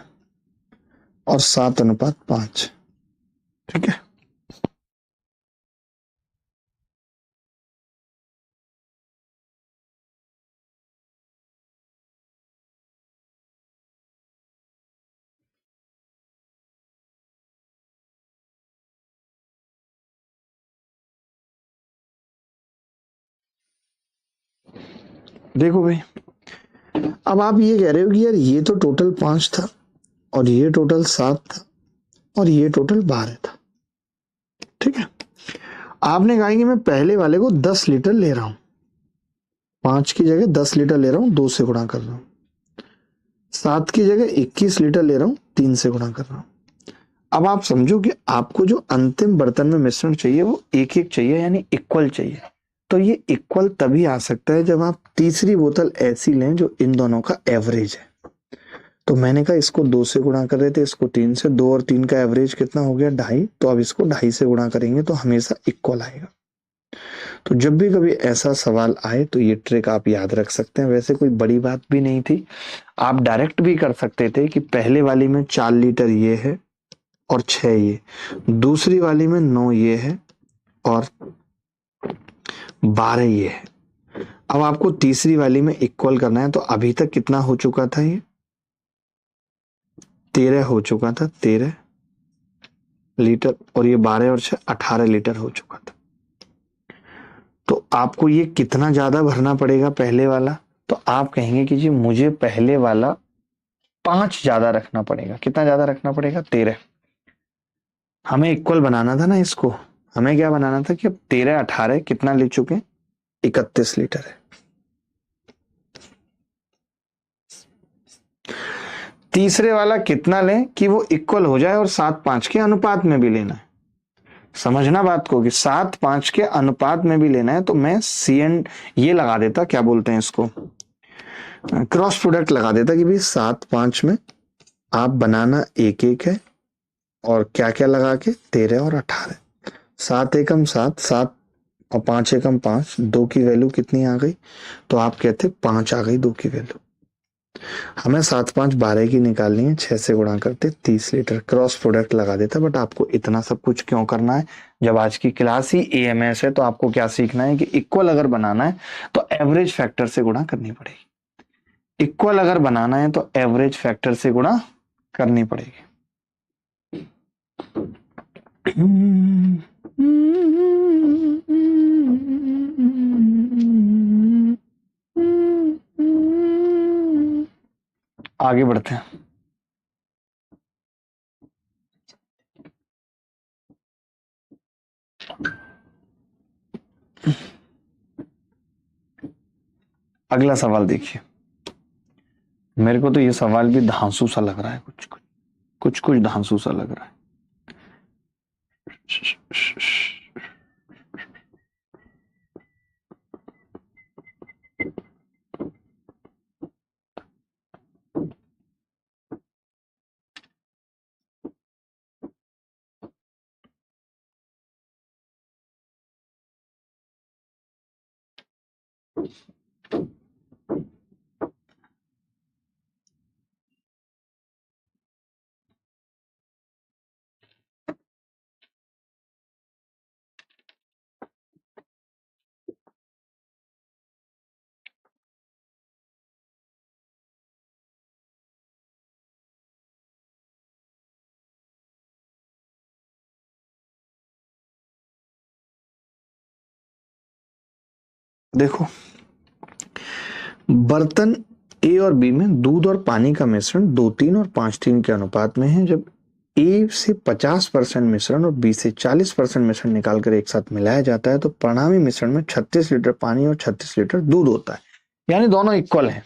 और 7:5। ठीक है, देखो भाई, अब आप ये कह रहे हो कि यार ये तो टोटल 5 था और ये टोटल 7 था और ये टोटल 12 था। ठीक है, आपने कहा कि मैं पहले वाले को 10 लीटर ले रहा हूं, 5 की जगह 10 लीटर ले रहा हूं, 2 से गुणा कर रहा हूं। 7 की जगह 21 लीटर ले रहा हूं, 3 से गुणा कर रहा हूं। अब आप समझो कि आपको जो अंतिम बर्तन में मिश्रण चाहिए वो एक एक चाहिए, यानी इक्वल चाहिए। तो ये इक्वल तभी आ सकता है जब आप तीसरी बोतल ऐसी लें जो इन दोनों का एवरेज है। तो मैंने कहा इसको 2 से गुणा कर रहे थे, इसको 3 से, 2 और 3 का एवरेज कितना हो गया, 2.5। तो अब इसको 2.5 से गुणा करेंगे तो हमेशा इक्वल आएगा। तो जब भी कभी ऐसा सवाल आए तो ये ट्रिक आप याद रख सकते हैं। वैसे कोई बड़ी बात भी नहीं थी, आप डायरेक्ट भी कर सकते थे कि पहले वाली में 4 लीटर ये है और 6 ये, दूसरी वाली में 9 ये है और 12 ये है। अब आपको तीसरी वाली में इक्वल करना है, तो अभी तक कितना हो चुका था, ये 13 हो चुका था, 13 लीटर, और ये 12 और 6 18 लीटर हो चुका था। तो आपको ये कितना ज्यादा भरना पड़ेगा पहले वाला, तो आप कहेंगे कि जी मुझे पहले वाला 5 ज्यादा रखना पड़ेगा। कितना ज्यादा रखना पड़ेगा, 13। हमें इक्वल बनाना था ना इसको, हमें क्या बनाना था कि अब 13 18 कितना ले चुके, 31 लीटर है। तीसरे वाला कितना लें कि वो इक्वल हो जाए और 7:5 के अनुपात में भी लेना है। समझना बात को कि 7:5 के अनुपात में भी लेना है, तो मैं CN ये लगा देता, क्या बोलते हैं इसको, क्रॉस प्रोडक्ट लगा देता कि भाई 7:5 में आप बनाना 1-1 है और क्या क्या लगा के 13 और 18। 7 एकम 7, 7 और 5 एकम 5, 2 की वैल्यू कितनी आ गई, तो आप कहते 5 आ गई 2 की वैल्यू। हमें 7-5 12 की निकालनी है, 6 से गुणा करते 30 लीटर, क्रॉस प्रोडक्ट लगा देता। बट आपको इतना सब कुछ क्यों करना है, जब आज की क्लास ही AMS है तो आपको क्या सीखना है कि इक्वल अगर बनाना है तो एवरेज फैक्टर से गुणा करनी पड़ेगी। इक्वल अगर बनाना है तो एवरेज फैक्टर से गुणा करनी पड़ेगी। आगे बढ़ते हैं। अगला सवाल देखिए, मेरे को तो ये सवाल भी धांसू सा लग रहा है, कुछ धांसू सा लग रहा है। देखो, बर्तन A और B में दूध और पानी का मिश्रण 2:3 और 5:3 के अनुपात में है। जब A से 50% मिश्रण और B से 40% मिश्रण निकालकर एक साथ मिलाया जाता है तो परिणामी मिश्रण में 36 लीटर पानी और 36 लीटर दूध होता है, यानी दोनों इक्वल हैं।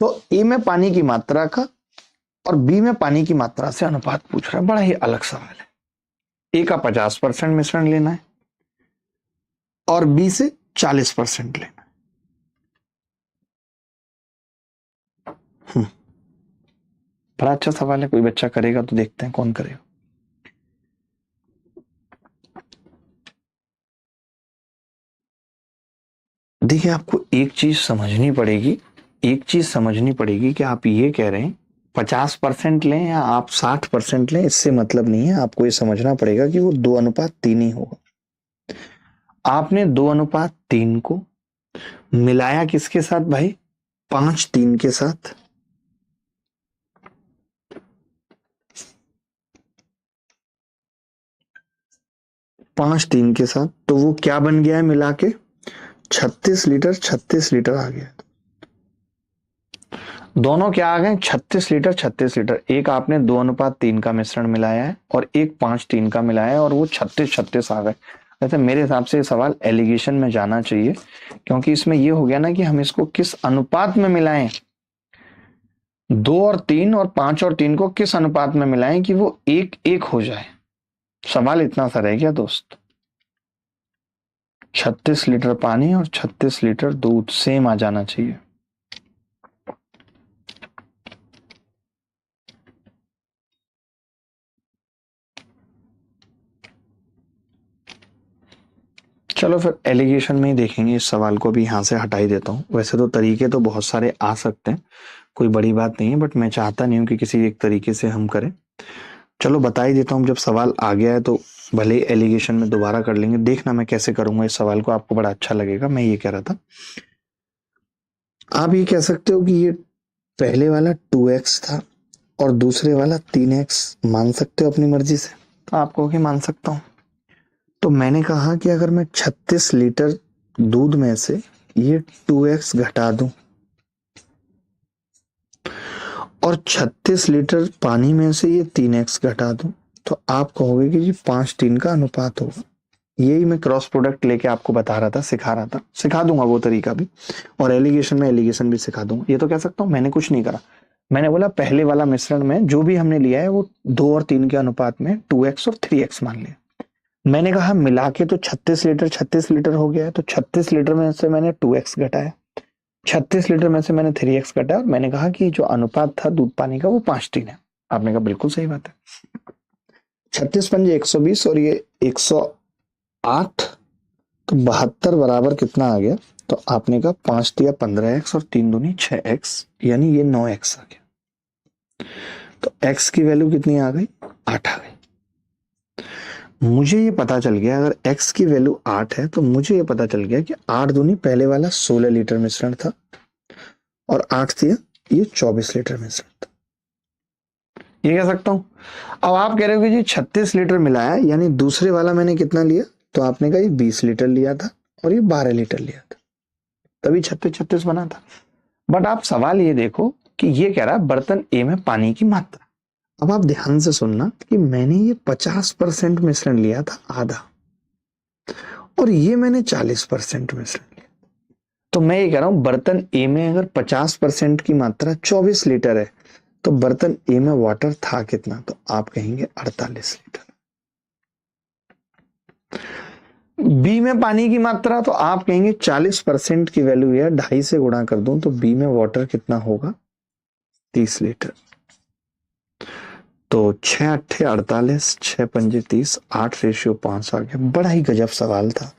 तो A में पानी की मात्रा का और B में पानी की मात्रा से अनुपात पूछ रहा है। बड़ा ही अलग सवाल है। ए का 50% मिश्रण लेना है और बी से 40% लेना है। बड़ा अच्छा सवाल है, कोई बच्चा करेगा तो देखते हैं कौन करेगा। देखिए, आपको एक चीज समझनी पड़ेगी, कि आप ये कह रहे हैं 50% लें या आप 60% लें, इससे मतलब नहीं है। आपको ये समझना पड़ेगा कि वो 2:3 ही होगा। आपने 2:3 को मिलाया किसके साथ भाई? 5:3 के साथ। पांच तीन के साथ, तो वो क्या बन गया है मिला के? 36 लीटर। 36 लीटर आ गया। दोनों क्या आ गए? 36 लीटर 36 लीटर। एक आपने 2:3 का मिश्रण मिलाया है और एक 5:3 का मिलाया है, और वो 36 आ गए। वैसे मेरे हिसाब से ये सवाल एलिगेशन में जाना चाहिए, क्योंकि इसमें ये हो गया ना कि हम इसको किस अनुपात में मिलाएं। 2 और 3 और 5 और 3 को किस अनुपात में मिलाएं कि वो 1:1 हो जाए। सवाल इतना सा रह गया दोस्त। 36 लीटर पानी और 36 लीटर दूध सेम आ जाना चाहिए। चलो फिर एलिगेशन में ही देखेंगे। इस सवाल को भी यहाँ से हटा ही देता हूँ। वैसे तो तरीके तो बहुत सारे आ सकते हैं, कोई बड़ी बात नहीं है, बट मैं चाहता नहीं हूँ कि किसी एक तरीके से हम करें। चलो बता ही देता हूँ, जब सवाल आ गया है तो भले एलिगेशन में दोबारा कर लेंगे। देखना मैं कैसे करूंगा इस सवाल को, आपको बड़ा अच्छा लगेगा। मैं ये कह रहा था, आप ये कह सकते हो कि ये पहले वाला 2x था और दूसरे वाला 3x, मान सकते हो अपनी मर्जी से। तो आप कहोगे मान सकता हूँ। तो मैंने कहा कि अगर मैं 36 लीटर दूध में से ये 2x घटा दूं और 36 लीटर पानी में से ये 3x घटा दूं, तो आप कहोगे कि जी 5:3 का अनुपात होगा। यही मैं क्रॉस प्रोडक्ट लेके आपको बता रहा था, सिखा रहा था। सिखा दूंगा वो तरीका भी, और एलिगेशन में एलिगेशन भी सिखा दूंगा। ये तो कह सकता हूँ मैंने कुछ नहीं करा। मैंने बोला पहले वाला मिश्रण में जो भी हमने लिया है वो 2 और 3 के अनुपात में 2x और 3x मान लिया। मैंने कहा मिला के तो 36 लीटर हो गया है, तो 36 लीटर में से मैंने 2x घटाया, 36 लीटर में से मैंने 3x घटाया, और मैंने कहा कि जो अनुपात था दूध पानी का वो 5:3 है। आपने कहा बिल्कुल सही बात है। 36×5 120 और ये 108, तो 72 बराबर कितना आ गया? तो आपने कहा 5 × 15x और 3×2 6x, यानी ये 9x आ गया। तो x की वैल्यू कितनी आ गई? 8 आ गई। मुझे ये पता चल गया, अगर x की वैल्यू 8 है तो मुझे ये पता चल गया कि 8×2 पहले वाला 16 लीटर मिश्रण था और 8 दिया ये 24 लीटर मिश्रण था। ये कह सकता हूं। अब आप कह रहे हो कि जी 36 लीटर मिलाया, यानी दूसरे वाला मैंने कितना लिया? तो आपने कहा ये 20 लीटर लिया था और ये 12 लीटर लिया था, तभी 36 बना था। बट आप सवाल ये देखो कि ये कह रहा है बर्तन ए में पानी की मात्रा। अब आप ध्यान से सुनना कि मैंने ये 50% मिश्रण लिया था, आधा, और ये मैंने 40% मिश्रण लिया। तो मैं ये कह रहा हूं बर्तन ए में अगर 50% की मात्रा 24 लीटर है, तो बर्तन ए में वाटर था कितना? तो आप कहेंगे 48 लीटर। बी में पानी की मात्रा, तो आप कहेंगे 40% की वैल्यू है, 2.5 से गुणा कर दूं तो बी में वाटर कितना होगा? 30 लीटर। तो 6×8 48, 6×5 30, 8:5 आ गया। बड़ा ही गजब सवाल था।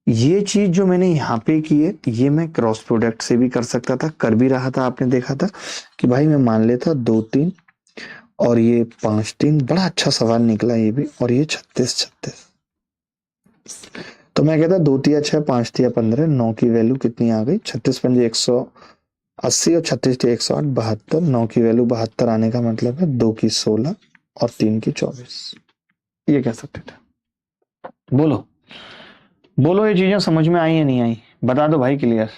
ये चीज जो मैंने यहाँ पे की है, ये मैं क्रॉस प्रोडक्ट से भी कर सकता था, कर भी रहा था। आपने देखा था कि भाई मैं मान लेता 2-3 और ये 5-3। बड़ा अच्छा सवाल निकला ये भी, और ये 36-36। तो मैं कहता 2×3 = 6, 5×3 = 15, 9 की वैल्यू कितनी आ गई? 36×5 180 और 36×3 108, 72। 9 की वैल्यू 72 आने का मतलब है 2 की 16 और 3 की 24। ये कह सकते थे। बोलो बोलो, ये चीजें समझ में आई या नहीं आई? बता दो भाई क्लियर।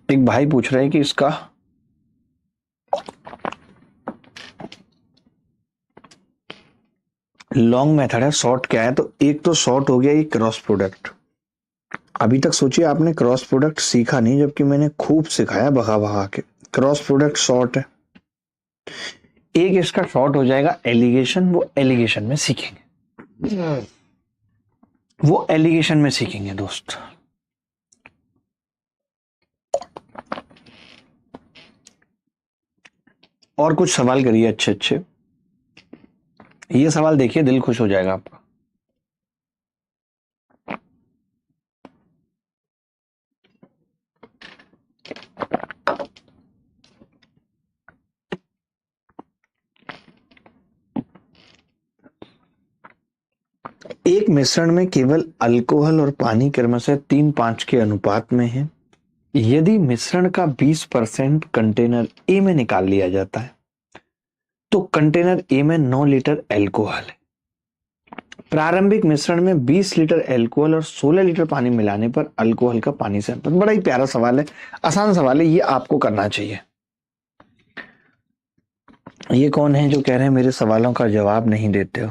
एक भाई पूछ रहे हैं कि इसका लॉन्ग मेथड है, शॉर्ट क्या है? तो एक तो शॉर्ट हो गया ये क्रॉस प्रोडक्ट। अभी तक सोचिए आपने क्रॉस प्रोडक्ट सीखा नहीं, जबकि मैंने खूब सिखाया भगा भगा के। क्रॉस प्रोडक्ट शॉर्ट है। एक इसका शॉर्ट हो जाएगा एलिगेशन, वो एलिगेशन में सीखेंगे, वो एलिगेशन में सीखेंगे दोस्त। और कुछ सवाल करिए अच्छे अच्छे। ये सवाल देखिए, दिल खुश हो जाएगा आपका। एक मिश्रण में केवल अल्कोहल और पानी क्रमशः 3:5 के अनुपात में है। यदि मिश्रण का 20% कंटेनर ए में निकाल लिया जाता है तो कंटेनर ए में 9 लीटर अल्कोहल है। प्रारंभिक मिश्रण में 20 लीटर अल्कोहल और 16 लीटर पानी मिलाने पर अल्कोहल का पानी से अनुपात। बड़ा ही प्यारा सवाल है, आसान सवाल है, ये आपको करना चाहिए। ये कौन है जो कह रहे हैं मेरे सवालों का जवाब नहीं देते हो?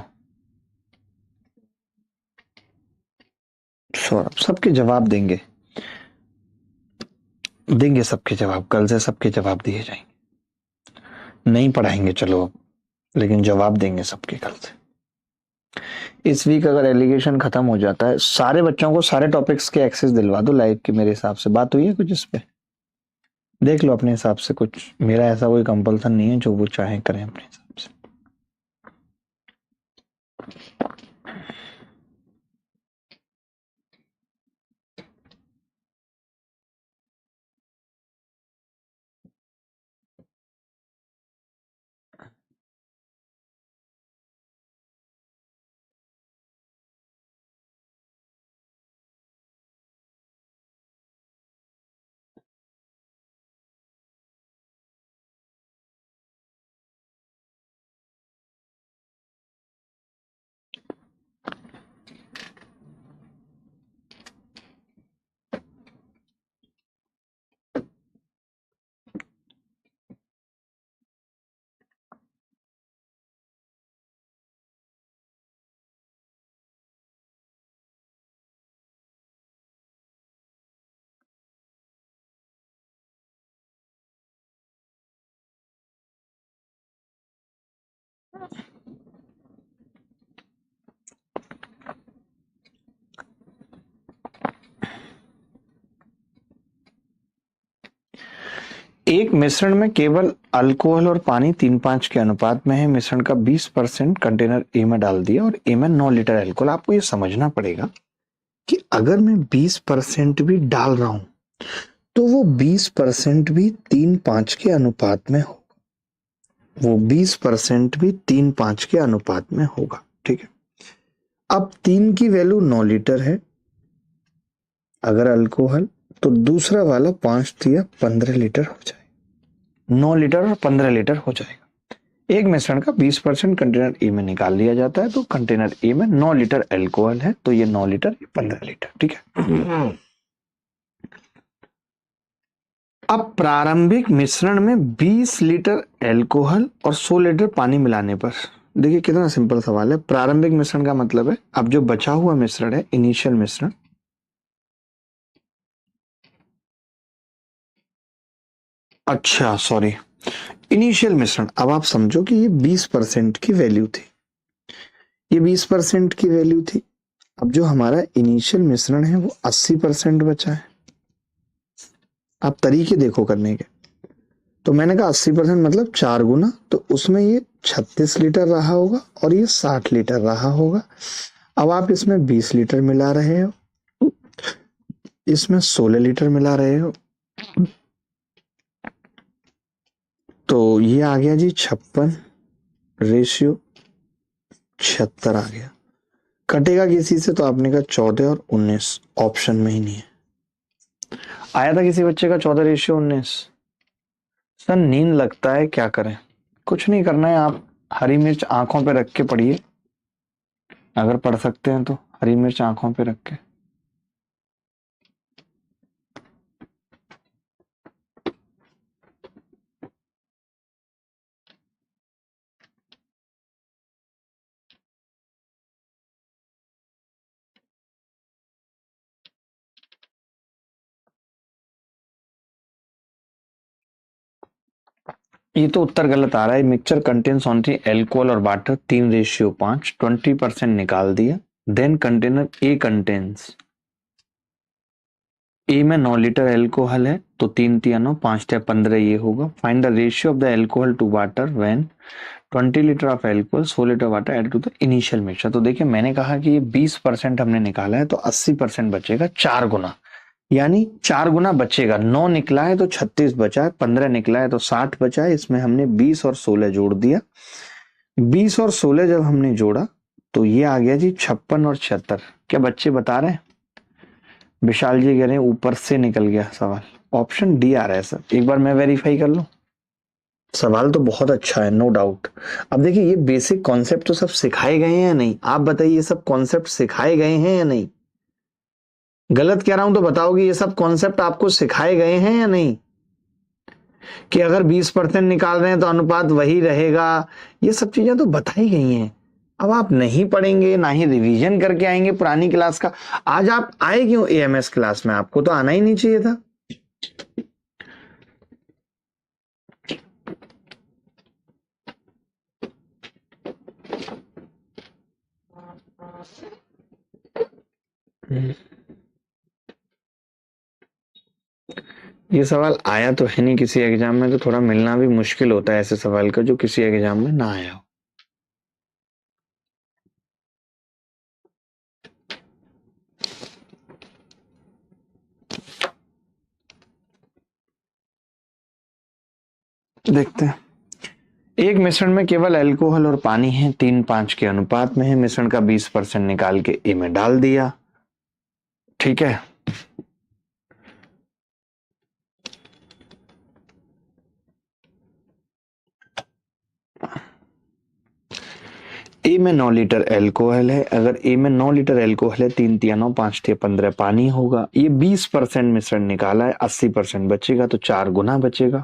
सौरभ, सबके जवाब देंगे, देंगे सबके जवाब। कल से सबके जवाब दिए जाएंगे। नहीं पढ़ाएंगे चलो अब, लेकिन जवाब देंगे सबके कल से। इस वीक अगर एलिगेशन खत्म हो जाता है, सारे बच्चों को सारे टॉपिक्स के एक्सेस दिलवा दो लाइव की। मेरे हिसाब से बात हुई है कुछ इस पे, देख लो अपने हिसाब से। कुछ मेरा ऐसा कोई कंपल्सन नहीं है, जो वो चाहे करें अपने हिसाब से। एक मिश्रण में केवल अल्कोहल और पानी 3:5 के अनुपात में है। मिश्रण का 20% कंटेनर ए में डाल दिया और ए में 9 लीटर अल्कोहल। आपको ये समझना पड़ेगा कि अगर मैं 20% भी डाल रहा हूं तो वो 20% भी 3:5 के अनुपात में होगा। वो 20% भी 3:5 के अनुपात में होगा, ठीक है। अब 3 की वैल्यू 9 लीटर है अगर अल्कोहल, तो दूसरा वाला 5 दिया 15 लीटर हो जाएगा। 9 लीटर और 15 लीटर हो जाएगा। एक मिश्रण का 20% कंटेनर ए में निकाल लिया जाता है, तो कंटेनर ए में 9 लीटर अल्कोहल है, तो ये 9 लीटर, ये 15 लीटर, ठीक है। अब प्रारंभिक मिश्रण में 20 लीटर अल्कोहल और 100 लीटर पानी मिलाने पर, देखिए कितना सिंपल सवाल है। प्रारंभिक मिश्रण का मतलब है अब जो बचा हुआ मिश्रण है, इनिशियल मिश्रण, अच्छा सॉरी, इनिशियल मिश्रण। अब आप समझो कि ये 20% की वैल्यू थी, ये 20% की वैल्यू थी। अब जो हमारा इनिशियल मिश्रण है वो 80% बचा है। आप तरीके देखो करने के। तो मैंने कहा 80% मतलब 4 गुना, तो उसमें ये 36 लीटर रहा होगा और ये 60 लीटर रहा होगा। अब आप इसमें 20 लीटर मिला रहे हो, इसमें 16 लीटर मिला रहे हो, तो ये आ गया जी 56/76 आ गया। कटेगा किसी से, तो आपने कहा 14 और 19, ऑप्शन में ही नहीं है। आया था किसी बच्चे का 14/19? सर नींद लगता है, क्या करें? कुछ नहीं करना है, आप हरी मिर्च आंखों पे रख के पढ़िए, अगर पढ़ सकते हैं तो हरी मिर्च आंखों पे रख के। ये तो उत्तर गलत आ रहा है। मिक्सचर कंटेन्स ओनली एल्कोहल और वाटर, 3:5, 20% निकाल दिया। देन कंटेनर ए कंटेन्स, ए में 9 लीटर एल्कोहल है तो 3 3 9 5 15 ये होगा। Find the ratio of the alcohol to water when 20 litre of alcohol 100 litre water add to the initial mixture. तो देखिए मैंने कहा कि ये 20% हमने निकाला है तो 80% बचेगा, 4 गुना, यानी 4 गुना बचेगा। 9 निकला है तो 36 बचा है, 15 निकला है तो 60 बचा है। इसमें हमने 20 और 16 जोड़ दिया। 20 और 16 जब हमने जोड़ा तो ये आ गया जी 56 और 76। क्या बच्चे बता रहे हैं? विशाल जी कह रहे हैं ऊपर से निकल गया सवाल। ऑप्शन डी आ रहा है सर, एक बार मैं वेरीफाई कर लूं। सवाल तो बहुत अच्छा है, नो डाउट। अब देखिए ये बेसिक कॉन्सेप्ट तो सब सिखाए गए हैं या नहीं, आप बताइए, ये सब कॉन्सेप्ट सिखाए गए हैं या नहीं? गलत कह रहा हूं तो बताओगे, ये सब कॉन्सेप्ट आपको सिखाए गए हैं या नहीं, कि अगर 20% निकाल रहे हैं तो अनुपात वही रहेगा। ये सब चीजें तो बताई गई हैं। अब आप नहीं पढ़ेंगे, ना ही रिवीजन करके आएंगे पुरानी क्लास का। आज आप आए क्यों एएमएस क्लास में? आपको तो आना ही नहीं चाहिए था। ये सवाल आया तो है नहीं किसी एग्जाम में, तो थोड़ा मिलना भी मुश्किल होता है ऐसे सवाल का जो किसी एग्जाम में ना आया हो। देखते हैं। एक मिश्रण में केवल अल्कोहल और पानी है, 3:5 के अनुपात में है। मिश्रण का 20% निकाल के ए में डाल दिया। ठीक है, ए में 9 लीटर एल्कोहल है। अगर ए में 9 लीटर एल्कोहल है, 3 3 9 5 6 15 पानी होगा। ये 20% मिश्रण निकाला है, 80% बचेगा तो 4 गुना बचेगा।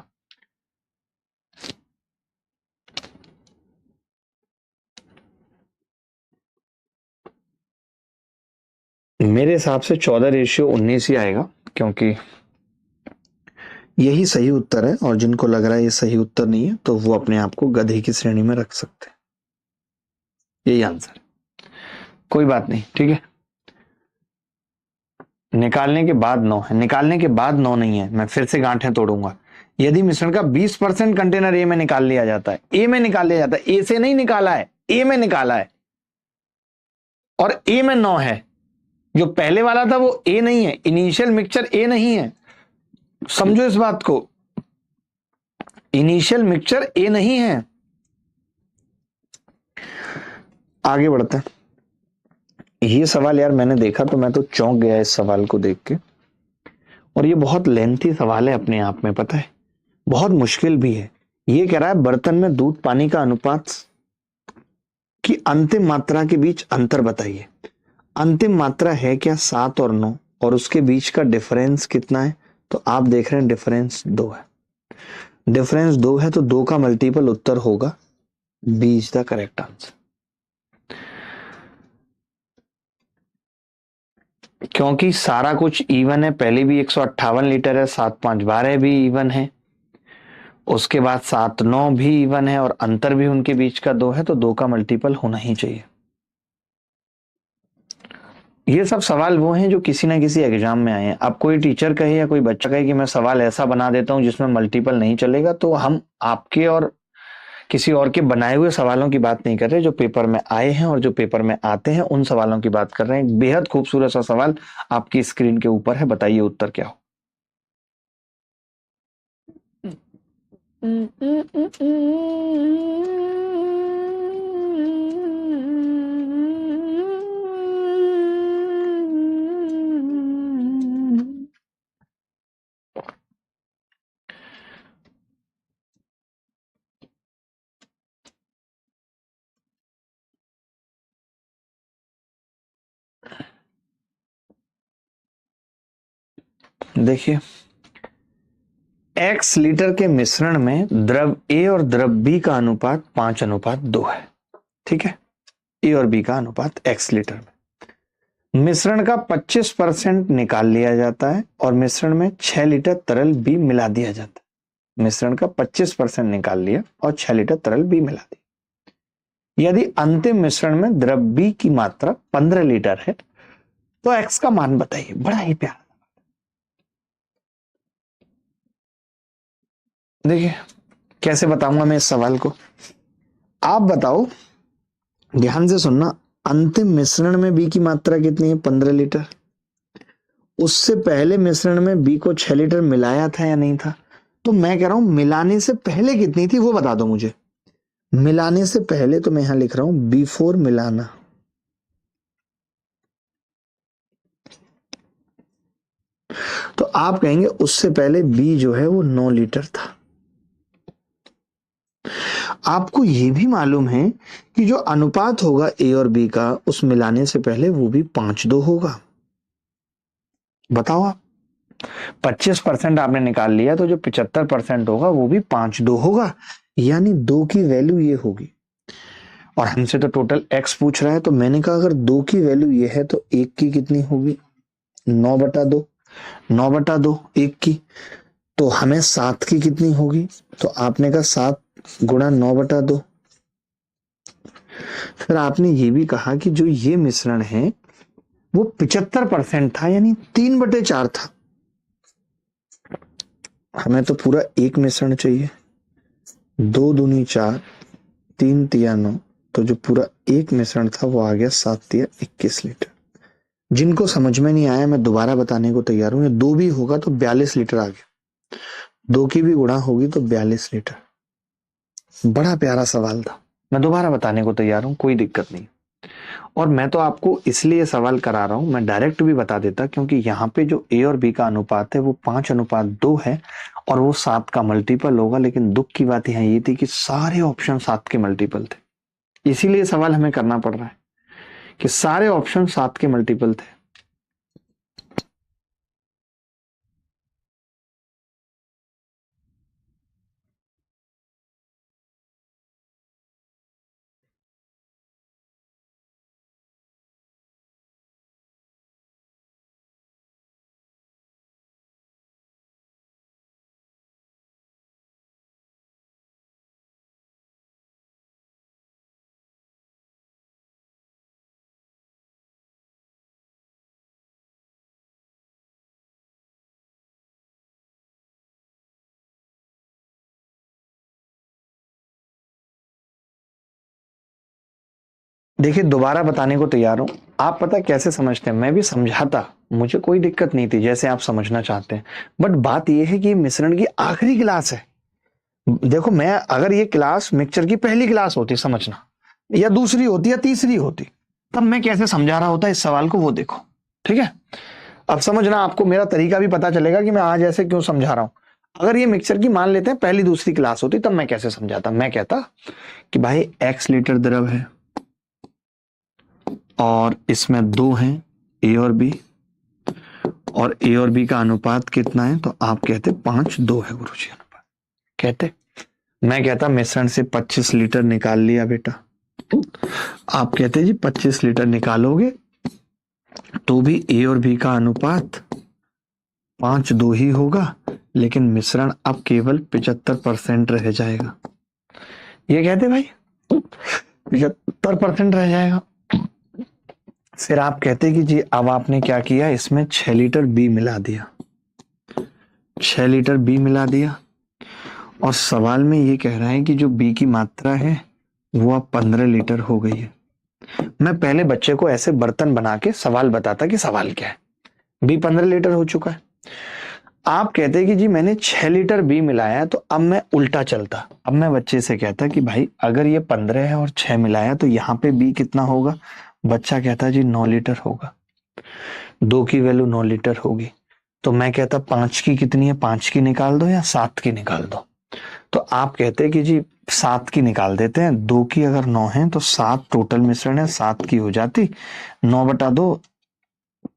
मेरे हिसाब से 14:19 ही आएगा, क्योंकि यही सही उत्तर है। और जिनको लग रहा है ये सही उत्तर नहीं है तो वो अपने आप को गधे की श्रेणी में रख सकते हैं। यही आंसर, कोई बात नहीं, ठीक है। निकालने के बाद 9 है, निकालने के बाद 9 नहीं है, मैं फिर से गांठें तोड़ूंगा। यदि मिश्रण का 20% कंटेनर ए में निकाल लिया जाता है, ए में निकाल लिया जाता है, ए से नहीं निकाला है, ए में निकाला है, और ए में 9 है। जो पहले वाला था वो ए नहीं है, इनिशियल मिक्सचर ए नहीं है, समझो इस बात को। इनिशियल मिक्सचर ए नहीं है। आगे बढ़ते हैं। ये सवाल यार मैंने देखा तो मैं तो चौंक गया इस सवाल को देख के। और ये बहुत लेंथी सवाल है अपने आप में, पता है, बहुत मुश्किल भी है। ये कह रहा है बर्तन में दूध पानी का अनुपात की अंतिम मात्रा के बीच अंतर बताइए। अंतिम मात्रा है क्या 7 और 9, और उसके बीच का डिफरेंस कितना है? तो आप देख रहे हैं डिफरेंस 2 है। डिफरेंस 2 है तो 2 का मल्टीपल उत्तर होगा, B is the correct answer. क्योंकि सारा कुछ इवन है, पहले भी 158 लीटर है, 7 5 12 भी इवन है, उसके बाद 7 9 भी इवन है, और अंतर भी उनके बीच का 2 है, तो 2 का मल्टीपल होना ही चाहिए। ये सब सवाल वो हैं जो किसी ना किसी एग्जाम में आए हैं। अब कोई टीचर कहे या कोई बच्चा कहे कि मैं सवाल ऐसा बना देता हूं जिसमें मल्टीपल नहीं चलेगा, तो हम आपके और किसी और के बनाए हुए सवालों की बात नहीं कर रहे, जो पेपर में आए हैं और जो पेपर में आते हैं उन सवालों की बात कर रहे हैं। बेहद खूबसूरत सा सवाल आपकी स्क्रीन के ऊपर है, बताइए उत्तर क्या हो। देखिए x लीटर के मिश्रण में द्रव A और द्रव B का अनुपात 5:2 है। ठीक है, A और B का अनुपात x लीटर में। मिश्रण का 25% निकाल लिया जाता है और मिश्रण में 6 लीटर तरल B मिला दिया जाता है। मिश्रण का 25% निकाल लिया और 6 लीटर तरल B मिला दिया। यदि अंतिम मिश्रण में द्रव B की मात्रा 15 लीटर है तो x का मान बताइए। बड़ा ही प्यारा। देखिए कैसे बताऊंगा मैं इस सवाल को, आप बताओ, ध्यान से सुनना। अंतिम मिश्रण में बी की मात्रा कितनी है? 15 लीटर। उससे पहले मिश्रण में बी को 6 लीटर मिलाया था या नहीं था? तो मैं कह रहा हूं मिलाने से पहले कितनी थी वो बता दो मुझे। मिलाने से पहले तो मैं यहां लिख रहा हूं बिफोर मिलाना। तो आप कहेंगे उससे पहले बी जो है वो 9 लीटर था। आपको यह भी मालूम है कि जो अनुपात होगा ए और बी का उस मिलाने से पहले वो भी 5:2 होगा। बताओ आप, 25% आपने निकाल लिया तो जो 75% होगा वो भी 5:2 होगा, यानी 2 की वैल्यू ये होगी। और हमसे तो टोटल x पूछ रहा है, तो मैंने कहा अगर 2 की वैल्यू ये है तो 1 की कितनी होगी? 9/2। 9/2 1 की, तो हमें 7 की कितनी होगी? तो आपने कहा 7 गुणा 9/2। फिर आपने ये भी कहा कि जो ये मिश्रण है वो 75% था, यानी 3/4 था। हमें तो पूरा एक मिश्रण चाहिए। 2 दूनी 4, 3 तिया 9, तो जो पूरा एक मिश्रण था वो आ गया 7 तिया 21 लीटर। जिनको समझ में नहीं आया मैं दोबारा बताने को तैयार हूं। 2 भी होगा तो 42 लीटर आ गया, 2 की भी गुणा होगी तो 42 लीटर। बड़ा प्यारा सवाल था, मैं दोबारा बताने को तैयार हूं, कोई दिक्कत नहीं। और मैं तो आपको इसलिए सवाल करा रहा हूं, मैं डायरेक्ट भी बता देता, क्योंकि यहाँ पे जो ए और बी का अनुपात है वो 5:2 है और वो 7 का मल्टीपल होगा। लेकिन दुख की बात यहाँ ये थी कि सारे ऑप्शन 7 के मल्टीपल थे, इसीलिए सवाल हमें करना पड़ रहा है कि सारे ऑप्शन 7 के मल्टीपल थे। देखिए दोबारा बताने को तैयार हूं। आप पता कैसे समझते हैं, मैं भी समझाता, मुझे कोई दिक्कत नहीं थी जैसे आप समझना चाहते हैं। बट बात यह है कि ये मिश्रण की आखिरी क्लास है। देखो मैं, अगर ये क्लास मिक्सचर की पहली क्लास होती, समझना, या दूसरी होती या तीसरी होती, तब मैं कैसे समझा रहा होता इस सवाल को, वो देखो। ठीक है, अब समझना, आपको मेरा तरीका भी पता चलेगा कि मैं आज ऐसे क्यों समझा रहा हूं। अगर ये मिक्सचर की मान लेते हैं पहली दूसरी क्लास होती, तब मैं कैसे समझाता। मैं कहता कि भाई x लीटर द्रव है और इसमें 2 हैं, ए और बी, और ए और बी का अनुपात कितना है? तो आप कहते 5:2 है गुरुजी अनुपात। कहते, मैं कहता मिश्रण से 25 लीटर निकाल लिया बेटा। आप कहते जी 25 लीटर निकालोगे तो भी ए और बी का अनुपात 5:2 ही होगा, लेकिन मिश्रण अब केवल 75% रह जाएगा। ये कहते भाई 75% रह जाएगा। फिर आप कहते कि जी अब आपने क्या किया, इसमें 6 लीटर बी मिला दिया। 6 लीटर बी मिला दिया और सवाल में ये कह रहा है कि जो बी की मात्रा है वो अब 15 लीटर हो गई है। मैं पहले बच्चे को ऐसे बर्तन बना के सवाल बताता कि सवाल क्या है। बी 15 लीटर हो चुका है। आप कहते कि जी मैंने 6 लीटर बी मिलाया, तो अब मैं उल्टा चलता। अब मैं बच्चे से कहता कि भाई अगर ये 15 है और 6 मिलाया तो यहाँ पे बी कितना होगा? बच्चा कहता जी 9 लीटर होगा। 2 की वैल्यू 9 लीटर होगी। तो मैं कहता 5 की कितनी है? 5 की निकाल दो या 7 की निकाल दो। तो आप कहते कि जी 7 की निकाल देते हैं। 2 की अगर 9 है तो 7 टोटल मिश्रण है, 7 की हो जाती। 9/2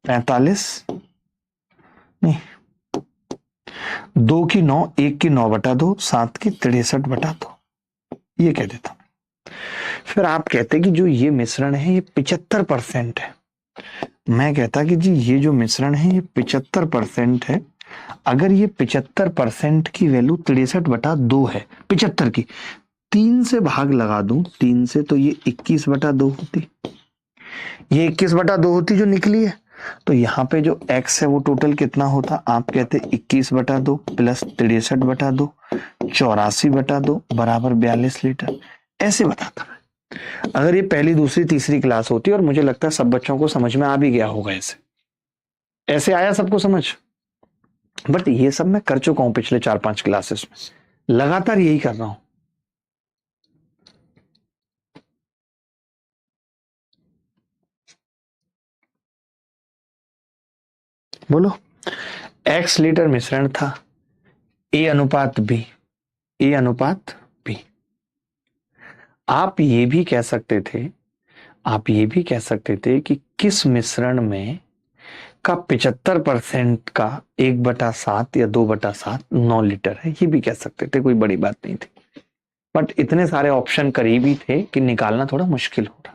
45, नहीं 2 की 9, 1 की 9/2, 7 की 63/2, ये कह देता। फिर आप कहते कि जो ये मिश्रण है ये 75% है। मैं कहता कि जी ये जो मिश्रण है ये 75% है। अगर ये 75% की वैल्यू 63/2 है, 75 की 3 से भाग लगा दूं, 3 से, तो ये 21/2 होती, ये 21/2 होती जो निकली है। तो यहाँ पे जो x है वो टोटल कितना होता, आप कहते 21/2 प्लस 63/2, 84/2 बराबर 42 लीटर, ऐसे बताता। अगर ये पहली दूसरी तीसरी क्लास होती, और मुझे लगता है सब बच्चों को समझ में आ भी गया होगा, ऐसे ऐसे आया सबको समझ। बट ये सब मैं कर चुका हूं पिछले 4-5 क्लासेस में, लगातार यही कर रहा हूं। बोलो, x लीटर मिश्रण था, a अनुपात b, a अनुपात b। आप ये भी कह सकते थे, आप ये भी कह सकते थे कि किस मिश्रण में का 75% का 1/7 या 2/7 9 लीटर है, ये भी कह सकते थे, कोई बड़ी बात नहीं थी। बट इतने सारे ऑप्शन करीबी थे कि निकालना थोड़ा मुश्किल हो रहा था।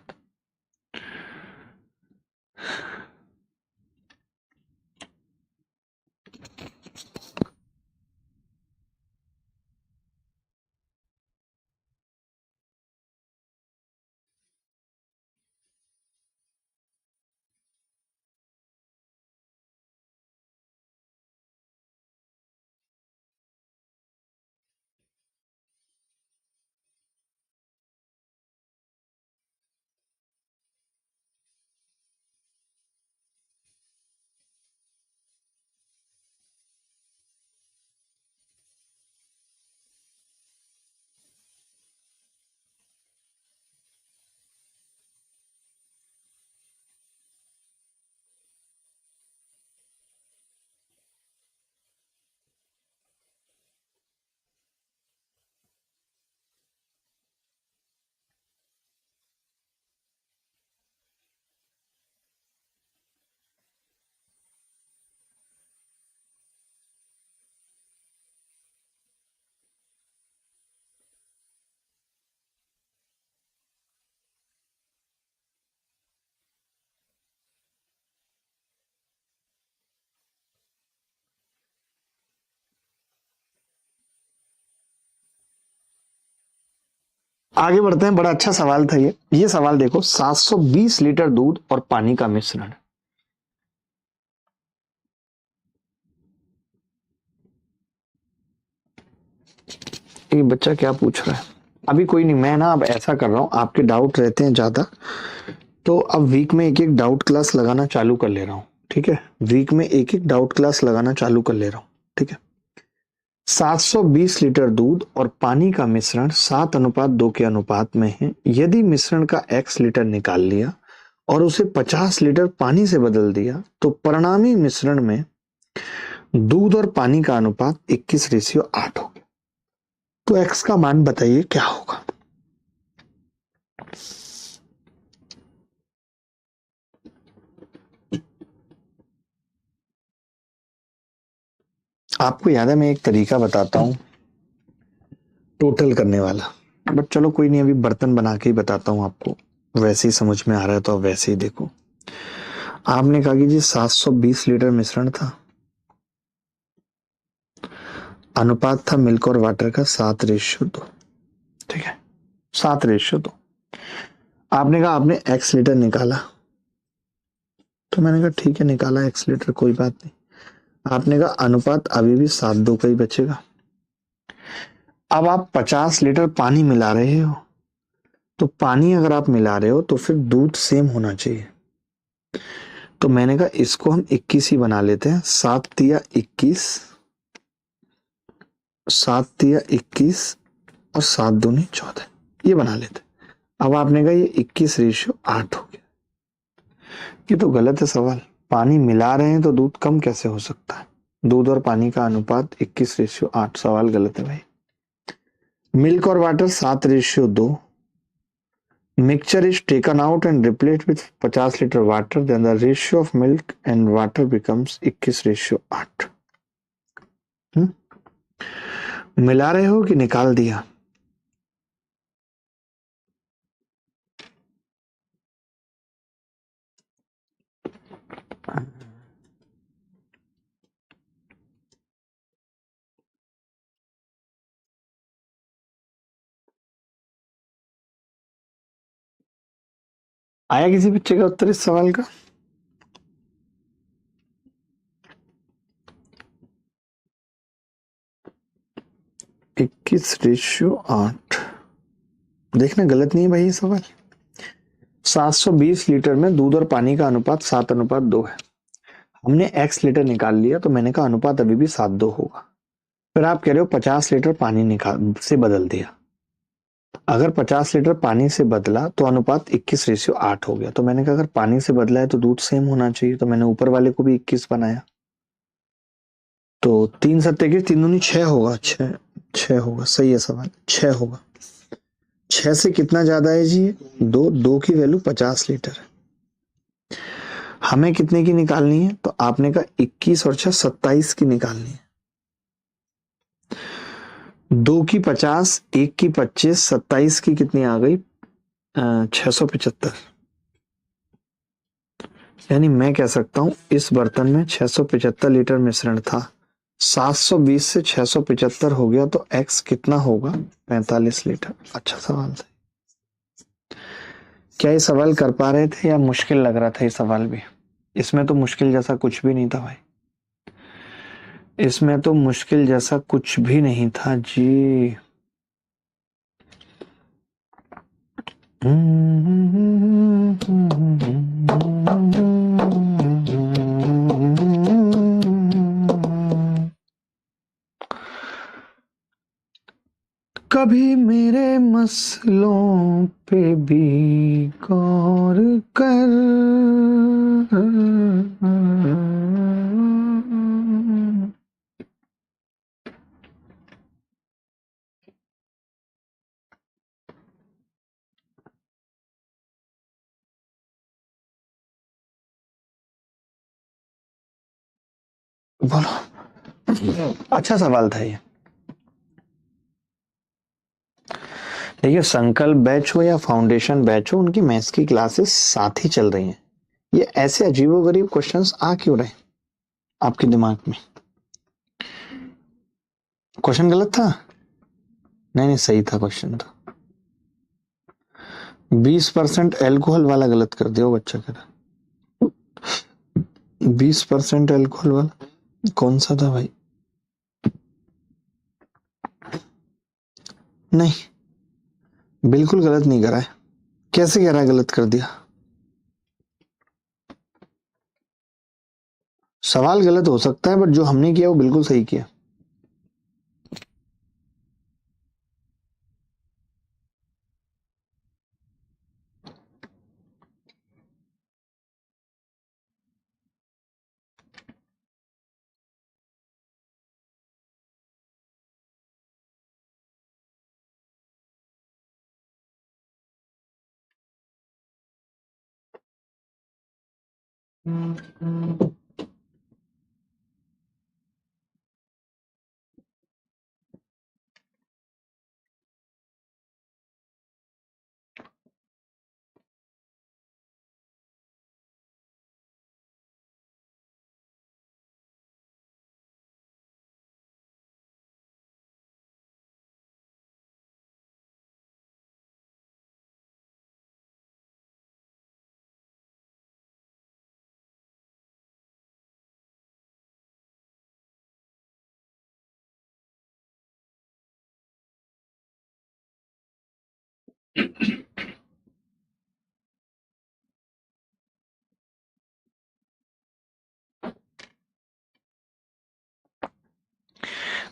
आगे बढ़ते हैं, बड़ा अच्छा सवाल था ये सवाल देखो, 720 लीटर दूध और पानी का मिश्रण। ये बच्चा क्या पूछ रहा है, अभी कोई नहीं, मैं ना अब ऐसा कर रहा हूं, आपके डाउट रहते हैं ज्यादा, तो अब वीक में एक एक डाउट क्लास लगाना चालू कर ले रहा हूं, ठीक है, वीक में एक एक डाउट क्लास लगाना चालू कर ले रहा हूं, ठीक है। 720 लीटर दूध और पानी का मिश्रण 7:2 के अनुपात में है। यदि मिश्रण का x लीटर निकाल लिया और उसे 50 लीटर पानी से बदल दिया, तो परिणामी मिश्रण में दूध और पानी का अनुपात 21:8 हो गया। तो x का मान बताइए क्या होगा। आपको याद है, मैं एक तरीका बताता हूं टोटल करने वाला, बट चलो कोई नहीं, अभी बर्तन बना के ही बताता हूं आपको, वैसे ही समझ में आ रहा है तो अब वैसे ही देखो। आपने कहा कि जी 720 लीटर मिश्रण था, अनुपात था मिल्क और वाटर का 7:2, ठीक है, 7:2। आपने कहा आपने x लीटर निकाला, तो मैंने कहा ठीक है निकाला x लीटर, कोई बात नहीं। आपने कहा अनुपात अभी भी 7:2 का ही बचेगा। अब आप 50 लीटर पानी मिला रहे हो, तो पानी अगर आप मिला रहे हो तो फिर दूध सेम होना चाहिए। तो मैंने कहा इसको हम 21 ही बना लेते हैं, 7×3 = 21, 7×3 = 21 और 7×2 = 14, ये बना लेते। अब आपने कहा ये 21:8 हो गया, ये तो गलत है सवाल। पानी मिला रहे हैं तो दूध कम कैसे हो सकता है, दूध और पानी का अनुपात 21:8, सवाल गलत है भाई। मिल्क और water 7:2, mixture is taken out and replaced with 50 liter water, then the ratio of milk and water becomes 21:8। मिला रहे हो कि निकाल दिया? आया किसी बच्चे का उत्तर इस सवाल का? इक्कीस रेशियो 8। देखना गलत नहीं है भाई ये सवाल। 720 लीटर में दूध और पानी का अनुपात 7:2 है। हमने x लीटर निकाल लिया तो मैंने कहा अनुपात अभी भी 7:2 होगा। फिर आप कह रहे हो 50 लीटर पानी निकाल से बदल दिया। अगर 50 लीटर पानी से बदला तो अनुपात 21:8 हो गया। तो मैंने कहा अगर पानी से बदला है तो दूध सेम होना चाहिए, तो मैंने ऊपर वाले को भी 21 बनाया। तो 3 7 21 3 दूनी 6 होगा। 6 6 होगा, सही है सवाल, 6 होगा। 6 से कितना ज्यादा है जी? 2 2 की वैल्यू 50 लीटर है। हमें कितने की निकालनी है? तो आपने कहा 21 और 6 27 की निकालनी है। 2 की 50, 1 की 25, 27 की कितनी आ गई? 675। यानी मैं कह सकता हूं इस बर्तन में 675 लीटर मिश्रण था। 720 से 675 हो गया तो x कितना होगा? 45 लीटर। अच्छा सवाल था। क्या ये सवाल कर पा रहे थे या मुश्किल लग रहा था ये सवाल भी? इसमें तो मुश्किल जैसा कुछ भी नहीं था भाई। इसमें तो मुश्किल जैसा कुछ भी नहीं था जी। कभी मेरे मसलों पे भी गौर कर। बोलो, अच्छा सवाल था ये। देखिए, संकल्प बैच हो या फाउंडेशन बैच हो, उनकी मैथ्स की क्लासेस साथ ही चल रही हैं। ये ऐसे अजीबोगरीब क्वेश्चंस आ क्यों रहे आपके दिमाग में? क्वेश्चन गलत था? नहीं नहीं, सही था क्वेश्चन तो। 20% एल्कोहल वाला गलत कर दिया वो बच्चा कह रहा। 20% एल्कोहल वाला कौन सा था भाई? नहीं, बिल्कुल गलत नहीं करा है। कैसे कह रहा है गलत कर दिया? सवाल गलत हो सकता है बट जो हमने किया वो बिल्कुल सही किया।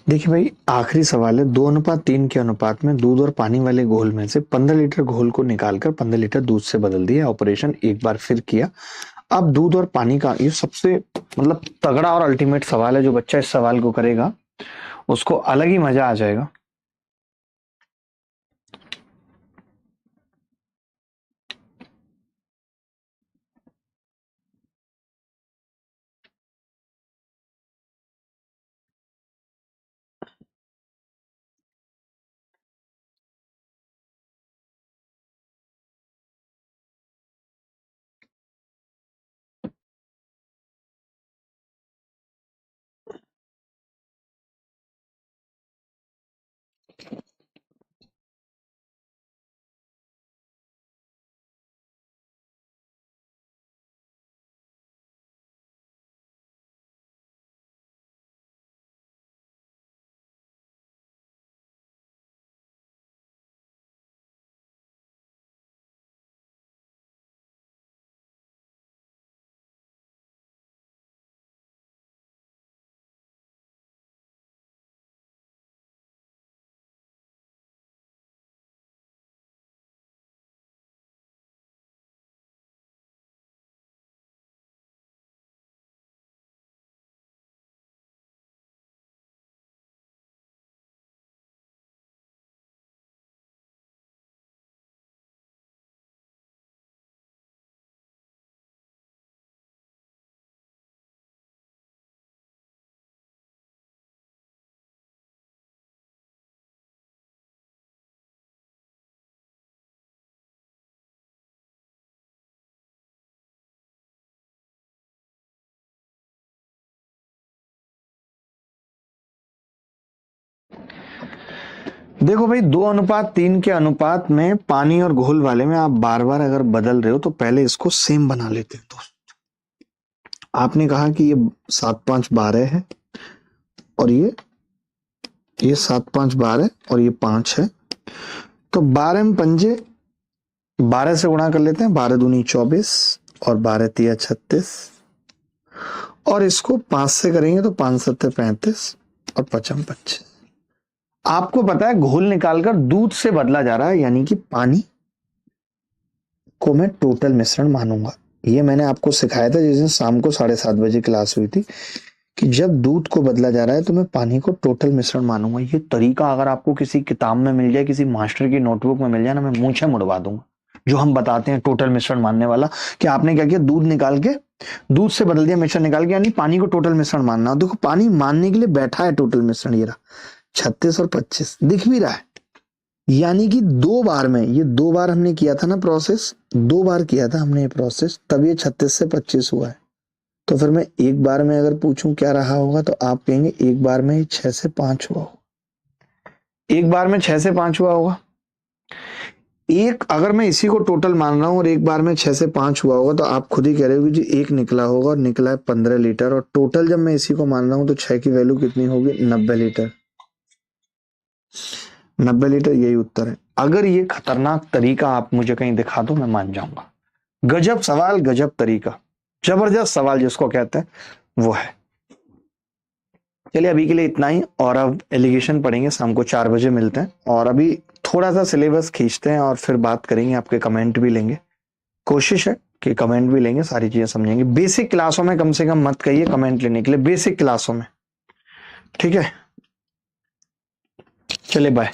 देखिए भाई, आखिरी सवाल है। 2:3 के अनुपात में दूध और पानी वाले घोल में से 15 लीटर घोल को निकालकर 15 लीटर दूध से बदल दिया। ऑपरेशन एक बार फिर किया। अब दूध और पानी का ये सबसे मतलब तगड़ा और अल्टीमेट सवाल है। जो बच्चा इस सवाल को करेगा उसको अलग ही मजा आ जाएगा। देखो भाई 2:3 के अनुपात में पानी और घोल वाले में आप बार बार अगर बदल रहे हो तो पहले इसको सेम बना लेते हैं। दोस्त आपने कहा कि ये 7-5-12 है और ये 7-5-12 और ये 5 है, तो 12 में पंजे 12 से गुणा कर लेते हैं, 12 दूनी 24 और 12 तिया 36 और इसको 5 से करेंगे तो 5 सत्ते 35 और 55 25। आपको पता है घोल निकालकर दूध से बदला जा रहा है, यानी कि पानी को मैं टोटल मिश्रण मानूंगा। ये मैंने आपको सिखाया था जिस दिन शाम को 7:30 बजे क्लास हुई थी कि जब दूध को बदला जा रहा है तो मैं पानी को टोटल मिश्रण मानूंगा। ये तरीका अगर आपको किसी किताब में मिल जाए, किसी मास्टर की नोटबुक में मिल जाए ना, मैं मुंह से मुड़वा दूंगा। जो हम बताते हैं टोटल मिश्रण मानने वाला, कि आपने क्या किया, दूध निकाल के दूध से बदल दिया मिश्रण निकाल के, यानी पानी को टोटल मिश्रण मानना। देखो पानी मानने के लिए बैठा है टोटल मिश्रण, ये रहा 36 और 25 दिख भी रहा है, यानी कि 2 बार में, ये 2 बार हमने किया था ना प्रोसेस, 2 बार किया था हमने ये प्रोसेस, तब ये 36 से 25 हुआ है। तो फिर मैं एक बार में अगर पूछूं क्या रहा होगा तो आप कहेंगे एक बार में 6 से 5 हुआ होगा, एक बार में 6 से 5 हुआ होगा। एक अगर मैं इसी को टोटल मान रहा हूं और एक बार में 6 से 5 हुआ होगा तो आप खुद ही कह रहे हो कि जी एक निकला होगा और निकला है 15 लीटर, और टोटल जब मैं इसी को मान रहा हूं तो 6 की वैल्यू कितनी होगी, 90 लीटर। 90 लीटर यही उत्तर है। अगर ये खतरनाक तरीका आप मुझे कहीं दिखा दो मैं मान जाऊंगा। गजब सवाल, गजब तरीका, जबरदस्त सवाल जिसको कहते हैं वो है। चलिए अभी के लिए इतना ही, और अब एलिगेशन पढ़ेंगे, शाम को 4 बजे मिलते हैं। और अभी थोड़ा सा सिलेबस खींचते हैं और फिर बात करेंगे, आपके कमेंट भी लेंगे। कोशिश है कि कमेंट भी लेंगे, सारी चीजें समझेंगे। बेसिक क्लासों में कम से कम मत कहिए कमेंट लेने के लिए, बेसिक क्लासों में, ठीक है। चलिए बाय।